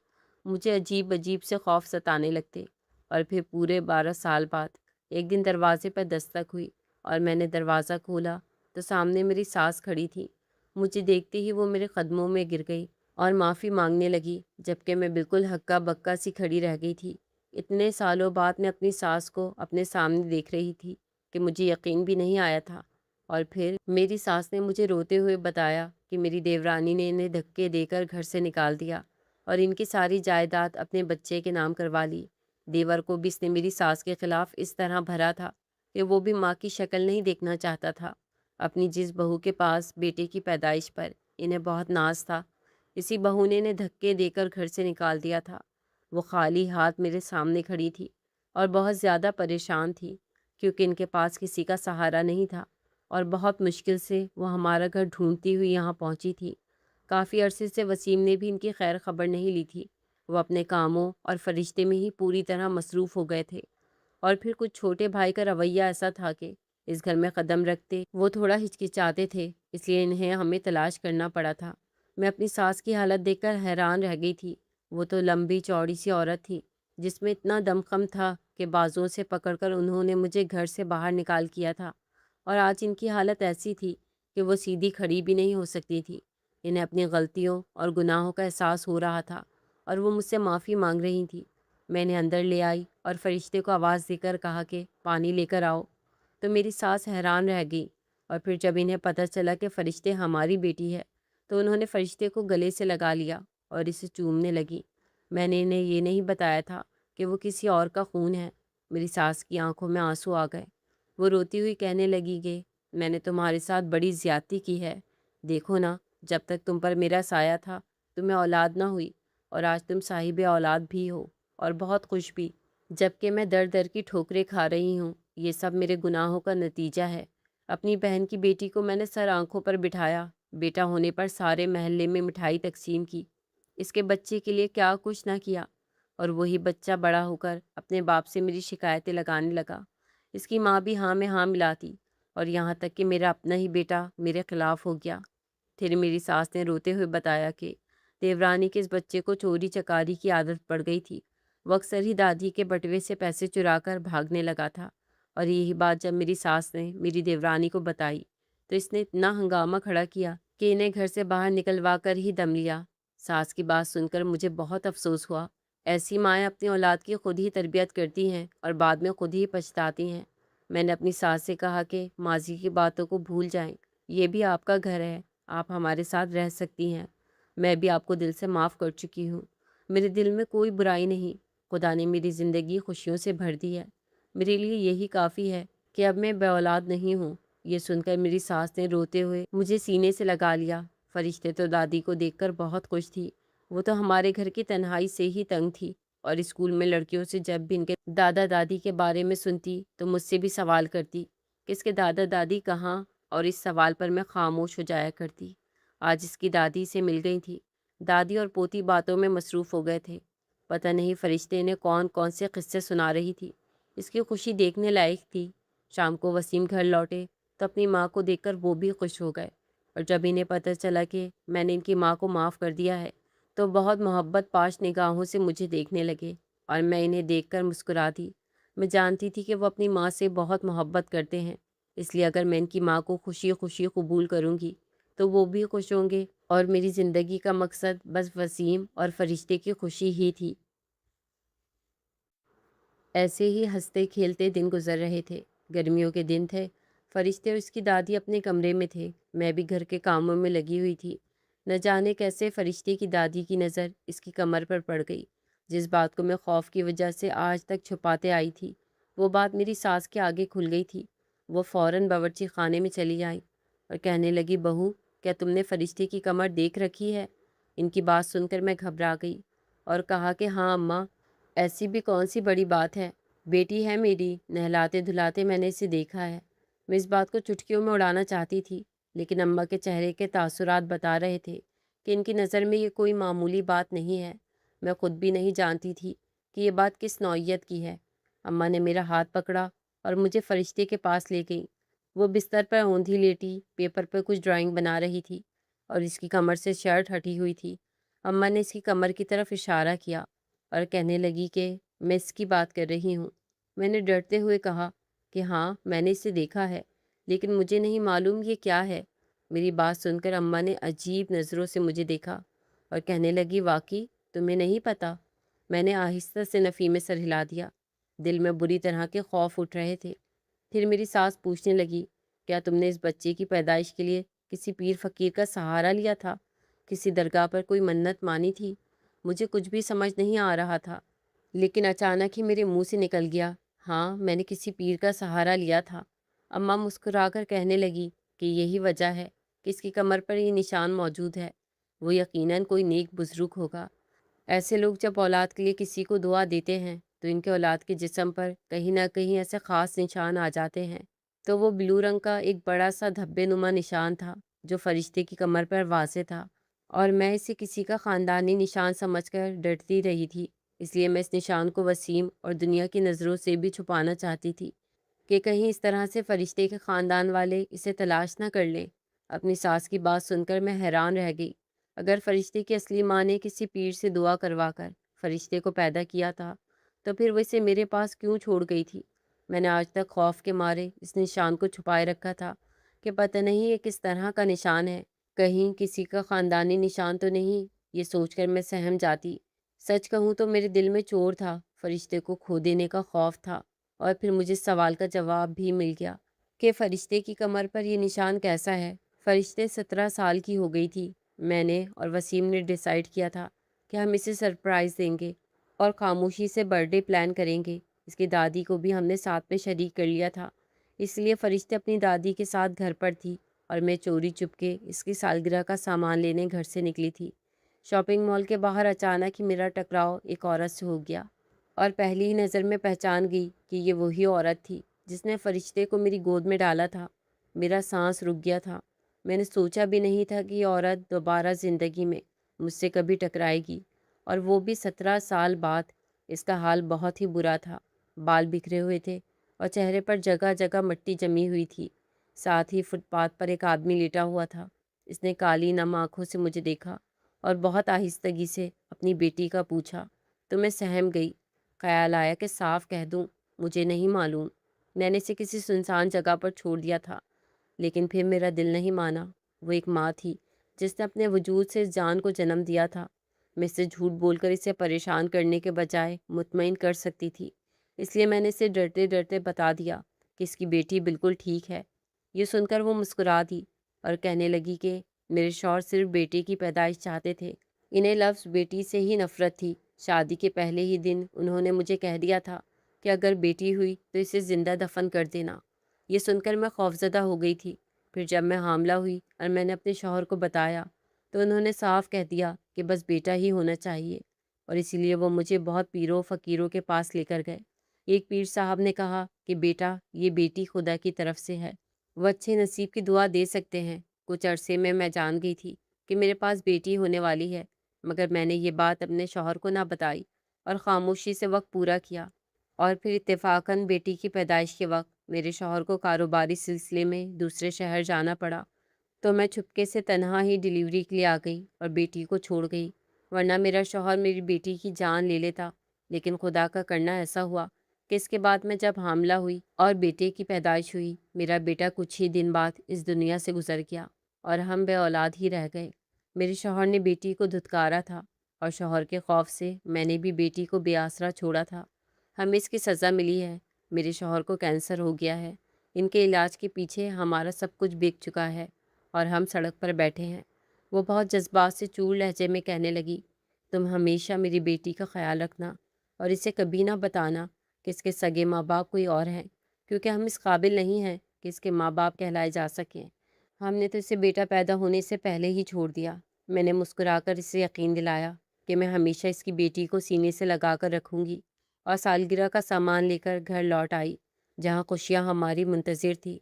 مجھے عجیب عجیب سے خوف ستانے لگتے، اور پھر پورے 12 سال بعد ایک دن دروازے پر دستک ہوئی، اور میں نے دروازہ کھولا تو سامنے میری ساس کھڑی تھی۔ مجھے دیکھتے ہی وہ میرے قدموں میں گر گئی اور معافی مانگنے لگی، جبکہ میں بالکل ہکا بکا سی کھڑی رہ گئی تھی۔ اتنے سالوں بعد میں اپنی ساس کو اپنے سامنے دیکھ رہی تھی کہ مجھے یقین بھی نہیں آیا تھا۔ اور پھر میری ساس نے مجھے روتے ہوئے بتایا کہ میری دیورانی نے انہیں دھکے دے کر گھر سے نکال دیا، اور ان کی ساری جائیداد اپنے بچے کے نام کروا لی۔ دیور کو بھی اس نے میری ساس کے خلاف اس طرح بھرا تھا کہ وہ بھی ماں کی شکل نہیں دیکھنا چاہتا تھا۔ اپنی جس بہو کے پاس بیٹے کی پیدائش پر انہیں بہت ناز تھا، اسی بہو نے انہیں دھکے دے کر گھر سے نکال دیا تھا۔ وہ خالی ہاتھ میرے سامنے کھڑی تھی اور بہت زیادہ پریشان تھی، کیونکہ ان کے پاس کسی کا سہارا نہیں تھا۔ اور بہت مشکل سے وہ ہمارا گھر ڈھونڈتی ہوئی یہاں پہنچی تھی۔ کافی عرصے سے وسیم نے بھی ان کی خیر خبر نہیں لی تھی۔ وہ اپنے کاموں اور فرشتے میں ہی پوری طرح مصروف ہو گئے تھے، اور پھر کچھ چھوٹے بھائی کا رویہ ایسا تھا کہ اس گھر میں قدم رکھتے وہ تھوڑا ہچکچاتے تھے، اس لیے انہیں ہمیں تلاش کرنا پڑا تھا۔ میں اپنی ساس کی حالت دیکھ کر حیران رہ گئی تھی۔ وہ تو لمبی چوڑی سی عورت تھی جس میں اتنا دمخم تھا کہ بازوؤں سے پکڑ کر انہوں نے مجھے گھر سے باہر نکال کیا تھا، اور آج ان کی حالت ایسی تھی کہ وہ سیدھی کھڑی بھی نہیں ہو سکتی تھی۔ انہیں اپنی غلطیوں اور گناہوں کا احساس ہو رہا تھا، اور وہ مجھ سے معافی مانگ رہی تھی۔ میں انہیں اندر لے آئی اور فرشتے کو آواز دے کر کہا کہ پانی لے کر آؤ، تو میری ساس حیران رہ گئی، اور پھر جب انہیں پتہ چلا کہ فرشتے ہماری بیٹی ہے تو انہوں نے فرشتے کو گلے سے لگا لیا اور اسے چومنے لگی۔ میں نے انہیں یہ نہیں بتایا تھا کہ وہ کسی اور کا خون ہے۔ میری ساس کی آنکھوں میں آنسو آ گئے۔ وہ روتی ہوئی کہنے لگی کہ میں نے تمہارے ساتھ بڑی زیادتی کی ہے۔ دیکھو نا، جب تک تم پر میرا سایہ تھا تمہیں اولاد نہ ہوئی، اور آج تم صاحب اولاد بھی ہو، اور بہت خوش بھی، جبکہ میں در در کی ٹھوکریں کھا رہی ہوں۔ یہ سب میرے گناہوں کا نتیجہ ہے۔ اپنی بہن کی بیٹی کو میں نے سر آنکھوں پر بٹھایا، بیٹا ہونے پر سارے محلے میں مٹھائی تقسیم کی، اس کے بچے کے لیے کیا کچھ نہ کیا، اور وہی بچہ بڑا ہو کر اپنے باپ سے میری شکایتیں لگانے لگا۔ اس کی ماں بھی ہاں میں ہاں ملاتی، اور یہاں تک کہ میرا اپنا ہی بیٹا میرے خلاف ہو گیا۔ پھر میری ساس نے روتے ہوئے بتایا کہ دیورانی کے اس بچے کو چوری چکاری کی عادت پڑ گئی تھی۔ وہ اکثر ہی دادی کے بٹوے سے پیسے چرا کر بھاگنے لگا تھا، اور یہی بات جب میری ساس نے میری دیورانی کو بتائی تو اس نے اتنا ہنگامہ کھڑا کیا کہ انہیں گھر سے باہر نکلوا کر ہی دم لیا۔ ساس کی بات سن کر مجھے بہت افسوس ہوا۔ ایسی مائیں اپنی اولاد کی خود ہی تربیت کرتی ہیں اور بعد میں خود ہی پچھتاتی ہیں۔ میں نے اپنی ساس سے کہا کہ ماضی کی باتوں کو بھول جائیں، یہ بھی آپ کا گھر ہے، آپ ہمارے ساتھ رہ سکتی ہیں۔ میں بھی آپ کو دل سے معاف کر چکی ہوں۔ میرے دل میں کوئی برائی نہیں، خدا نے میری زندگی خوشیوں سے بھر دی ہے۔ میرے لیے یہی کافی ہے کہ اب میں بے اولاد نہیں ہوں۔ یہ سن کر میری ساس نے روتے ہوئے مجھے سینے سے لگا لیا۔ فرشتے تو دادی کو دیکھ کر بہت خوش تھی۔ وہ تو ہمارے گھر کی تنہائی سے ہی تنگ تھی، اور اسکول میں لڑکیوں سے جب بھی ان کے دادا دادی کے بارے میں سنتی تو مجھ سے بھی سوال کرتی کہ اس کے دادا دادی کہاں، اور اس سوال پر میں خاموش ہو جایا کرتی۔ آج اس کی دادی سے مل گئی تھی۔ دادی اور پوتی باتوں میں مصروف ہو گئے تھے۔ پتہ نہیں فرشتے نے کون کون سے قصے سنا رہی تھی۔ اس کی خوشی دیکھنے لائق تھی۔ شام کو وسیم گھر لوٹے تو اپنی ماں کو دیکھ کر وہ بھی خوش ہو گئے، اور جب انہیں پتہ چلا کہ میں نے ان کی ماں کو معاف کر دیا ہے تو بہت محبت پاش نگاہوں سے مجھے دیکھنے لگے، اور میں انہیں دیکھ کر مسکرا دی۔ میں جانتی تھی کہ وہ اپنی ماں سے بہت محبت کرتے ہیں، اس لیے اگر میں ان کی ماں کو خوشی خوشی قبول کروں گی تو وہ بھی خوش ہوں گے، اور میری زندگی کا مقصد بس وسیم اور فرشتے کی خوشی ہی تھی۔ ایسے ہی ہنستے کھیلتے دن گزر رہے تھے۔ گرمیوں کے دن تھے۔ فرشتے اور اس کی دادی اپنے کمرے میں تھے، میں بھی گھر کے کاموں میں لگی ہوئی تھی۔ نہ جانے کیسے فرشتے کی دادی کی نظر اس کی کمر پر پڑ گئی۔ جس بات کو میں خوف کی وجہ سے آج تک چھپاتے آئی تھی، وہ بات میری ساس کے آگے کھل گئی تھی۔ وہ فوراً باورچی خانے میں چلی آئی اور کہنے لگی، بہو، کیا تم نے فرشتے کی کمر دیکھ رکھی ہے؟ ان کی بات سن کر میں گھبرا گئی اور کہا کہ ہاں اماں، ایسی بھی کون سی بڑی بات ہے، بیٹی ہے میری، نہلاتے دھلاتے میں نے اسے دیکھا ہے۔ میں اس بات کو چٹکیوں میں اڑانا چاہتی تھی، لیکن اماں کے چہرے کے تاثرات بتا رہے تھے کہ ان کی نظر میں یہ کوئی معمولی بات نہیں ہے۔ میں خود بھی نہیں جانتی تھی کہ یہ بات کس نوعیت کی ہے۔ اماں نے میرا ہاتھ پکڑا اور مجھے فرشتے کے پاس لے گئی۔ وہ بستر پر اوندھی لیٹی پیپر پر کچھ ڈرائنگ بنا رہی تھی، اور اس کی کمر سے شرٹ ہٹی ہوئی تھی۔ اماں نے اس کی کمر کی طرف اشارہ کیا اور کہنے لگی کہ میں اس کی بات کر رہی ہوں۔ میں نے ڈرتے ہوئے کہا کہ ہاں، میں نے اسے دیکھا ہے، لیکن مجھے نہیں معلوم یہ کیا ہے۔ میری بات سن کر اماں نے عجیب نظروں سے مجھے دیکھا اور کہنے لگی، واقعی تمہیں نہیں پتہ؟ میں نے آہستہ سے نفی میں سر ہلا دیا۔ دل میں بری طرح کے خوف اٹھ رہے تھے۔ پھر میری ساس پوچھنے لگی، کیا تم نے اس بچے کی پیدائش کے لیے کسی پیر فقیر کا سہارا لیا تھا؟ کسی درگاہ پر کوئی منت مانی تھی؟ مجھے کچھ بھی سمجھ نہیں آ رہا تھا، لیکن اچانک ہی میرے منہ سے نکل گیا، ہاں، میں نے کسی پیر کا سہارا لیا تھا۔ اماں مسکرا کر کہنے لگی کہ یہی وجہ ہے کہ اس کی کمر پر یہ نشان موجود ہے۔ وہ یقیناً کوئی نیک بزرگ ہوگا۔ ایسے لوگ جب اولاد کے لیے کسی کو دعا دیتے ہیں تو ان کے اولاد کے جسم پر کہیں نہ کہیں ایسے خاص نشان آ جاتے ہیں۔ تو وہ بلو رنگ کا ایک بڑا سا دھبے نما نشان تھا جو فرشتے کی کمر پر واضح تھا، اور میں اسے کسی کا خاندانی نشان سمجھ کر ڈرتی رہی تھی۔ اس لیے میں اس نشان کو وسیم اور دنیا کی نظروں سے بھی چھپانا چاہتی تھی کہ کہیں اس طرح سے فرشتے کے خاندان والے اسے تلاش نہ کر لیں۔ اپنی ساس کی بات سن کر میں حیران رہ گئی۔ اگر فرشتے کی اصلی ماں نے کسی پیر سے دعا کروا کر فرشتے کو پیدا کیا تھا تو پھر وہ اسے میرے پاس کیوں چھوڑ گئی تھی؟ میں نے آج تک خوف کے مارے اس نشان کو چھپائے رکھا تھا کہ پتہ نہیں یہ کس طرح کا نشان ہے، کہیں کسی کا خاندانی نشان تو نہیں۔ یہ سوچ کر میں سہم جاتی۔ سچ کہوں تو میرے دل میں چور تھا، فرشتے کو کھو دینے کا خوف تھا، اور پھر مجھے سوال کا جواب بھی مل گیا کہ فرشتے کی کمر پر یہ نشان کیسا ہے۔ فرشتے 17 سال کی ہو گئی تھی۔ میں نے اور وسیم نے ڈیسائیڈ کیا تھا کہ ہم اسے سرپرائز دیں گے اور خاموشی سے برتھ ڈے پلان کریں گے۔ اس کی دادی کو بھی ہم نے ساتھ میں شریک کر لیا تھا، اس لیے فرشتے اپنی دادی کے ساتھ گھر پر تھی اور میں چوری چپ کے اس کی سالگرہ کا سامان لینے گھر سے نکلی تھی۔ شاپنگ مال کے باہر اچانک ہی میرا ٹکراؤ ایک عورت سے ہو گیا، اور پہلی ہی نظر میں پہچان گئی کہ یہ وہی عورت تھی جس نے فرشتے کو میری گود میں ڈالا تھا۔ میرا سانس رک گیا تھا۔ میں نے سوچا بھی نہیں تھا کہ یہ عورت دوبارہ زندگی میں مجھ سے کبھی ٹکرائے گی، اور وہ بھی 17 سال بعد۔ اس کا حال بہت ہی برا تھا، بال بکھرے ہوئے تھے اور چہرے پر جگہ جگہ مٹی جمی ہوئی تھی۔ ساتھ ہی فٹ پاتھ پر ایک آدمی لیٹا ہوا تھا۔ اس نے کالی نم آنکھوں سے مجھے دیکھا اور بہت آہستگی سے اپنی بیٹی کا پوچھا تو میں سہم گئی۔ خیال آیا کہ صاف کہہ دوں مجھے نہیں معلوم، میں نے اسے کسی سنسان جگہ پر چھوڑ دیا تھا، لیکن پھر میرا دل نہیں مانا۔ وہ ایک ماں تھی جس نے اپنے وجود سے اس جان کو جنم دیا تھا۔ میں اسے جھوٹ بول کر اسے پریشان کرنے کے بجائے مطمئن کر سکتی تھی، اس لیے میں نے اسے ڈرتے ڈرتے بتا دیا کہ اس کی بیٹی بالکل ٹھیک ہے۔ یہ سن کر وہ مسکرا دی اور کہنے لگی کہ میرے شوہر صرف بیٹے کی پیدائش چاہتے تھے، انہیں لفظ بیٹی سے ہی نفرت تھی۔ شادی کے پہلے ہی دن انہوں نے مجھے کہہ دیا تھا کہ اگر بیٹی ہوئی تو اسے زندہ دفن کر دینا۔ یہ سن کر میں خوفزدہ ہو گئی تھی۔ پھر جب میں حاملہ ہوئی اور میں نے اپنے شوہر کو بتایا تو انہوں نے صاف کہہ دیا کہ بس بیٹا ہی ہونا چاہیے، اور اسی لیے وہ مجھے بہت پیروں فقیروں کے پاس لے کر گئے۔ ایک پیر صاحب نے کہا کہ بیٹا یہ بیٹی خدا کی طرف سے ہے، وہ اچھے نصیب کی دعا دے سکتے ہیں۔ کچھ عرصے میں جان گئی تھی کہ میرے پاس بیٹی ہونے والی ہے، مگر میں نے یہ بات اپنے شوہر کو نہ بتائی اور خاموشی سے وقت پورا کیا۔ اور پھر اتفاقاً بیٹی کی پیدائش کے وقت میرے شوہر کو کاروباری سلسلے میں دوسرے شہر جانا پڑا، تو میں چپکے سے تنہا ہی ڈیلیوری کے لیے آ گئی اور بیٹی کو چھوڑ گئی، ورنہ میرا شوہر میری بیٹی کی جان لے لیتا۔ لیکن خدا کا کرنا ایسا ہوا کہ اس کے بعد میں جب حاملہ ہوئی اور بیٹے کی پیدائش ہوئی، میرا بیٹا کچھ ہی دن بعد اس دنیا سے گزر گیا اور ہم بے اولاد ہی رہ گئے۔ میرے شوہر نے بیٹی کو دھتکارا تھا اور شوہر کے خوف سے میں نے بھی بیٹی کو بے آسرا چھوڑا تھا۔ ہمیں اس کی سزا ملی ہے۔ میرے شوہر کو کینسر ہو گیا ہے، ان کے علاج کے پیچھے ہمارا سب کچھ بک چکا ہے اور ہم سڑک پر بیٹھے ہیں۔ وہ بہت جذبات سے چور لہجے میں کہنے لگی، تم ہمیشہ میری بیٹی کا خیال رکھنا اور اسے کبھی نہ بتانا کہ اس کے سگے ماں باپ کوئی اور ہیں، کیونکہ ہم اس قابل نہیں ہیں کہ اس کے ماں باپ کہلائے جا سکیں۔ ہم نے تو اسے بیٹا پیدا ہونے سے پہلے ہی چھوڑ دیا۔ میں نے مسکرا کر اسے یقین دلایا کہ میں ہمیشہ اس کی بیٹی کو سینے سے لگا کر رکھوں گی، اور سالگرہ کا سامان لے کر گھر لوٹ آئی جہاں خوشیاں ہماری منتظر تھی۔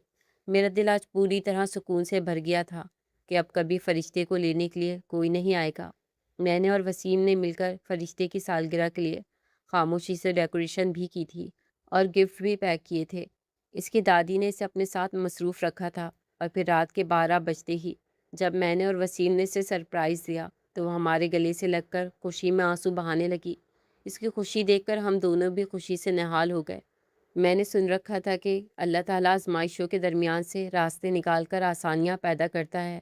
میرا دل آج پوری طرح سکون سے بھر گیا تھا کہ اب کبھی فرشتے کو لینے کے لیے کوئی نہیں آئے گا۔ میں نے اور وسیم نے مل کر فرشتے کی سالگرہ کے لیے خاموشی سے ڈیکوریشن بھی کی تھی اور گفٹ بھی پیک کیے تھے۔ اس کی دادی نے اسے اپنے ساتھ مصروف رکھا تھا، اور پھر رات کے 12 بجتے ہی جب میں نے اور وسیم نے اسے سرپرائز دیا تو وہ ہمارے گلے سے لگ کر خوشی میں آنسو بہانے لگی۔ اس کی خوشی دیکھ کر ہم دونوں بھی خوشی سے نہال ہو گئے۔ میں نے سن رکھا تھا کہ اللہ تعالیٰ آزمائشوں کے درمیان سے راستے نکال کر آسانیاں پیدا کرتا ہے،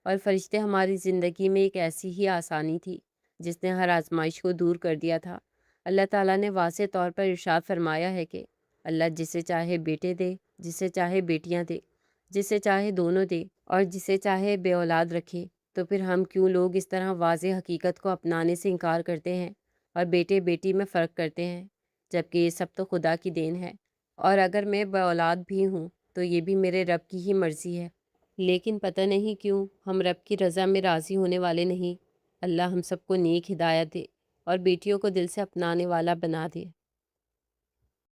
اور فرشتے ہماری زندگی میں ایک ایسی ہی آسانی تھی جس نے ہر آزمائش کو دور کر دیا تھا۔ اللہ تعالیٰ نے واضح طور پر ارشاد فرمایا ہے کہ اللہ جسے چاہے بیٹے دے، جسے چاہے بیٹیاں دے، جسے چاہے دونوں دے، اور جسے چاہے بے اولاد رکھے۔ تو پھر ہم کیوں لوگ اس طرح واضح حقیقت کو اپنانے سے انکار کرتے ہیں اور بیٹے بیٹی میں فرق کرتے ہیں، جبکہ یہ سب تو خدا کی دین ہے، اور اگر میں بے اولاد بھی ہوں تو یہ بھی میرے رب کی ہی مرضی ہے۔ لیکن پتہ نہیں کیوں ہم رب کی رضا میں راضی ہونے والے نہیں۔ اللہ ہم سب کو نیک ہدایت دے اور بیٹیوں کو دل سے اپنانے والا بنا دے۔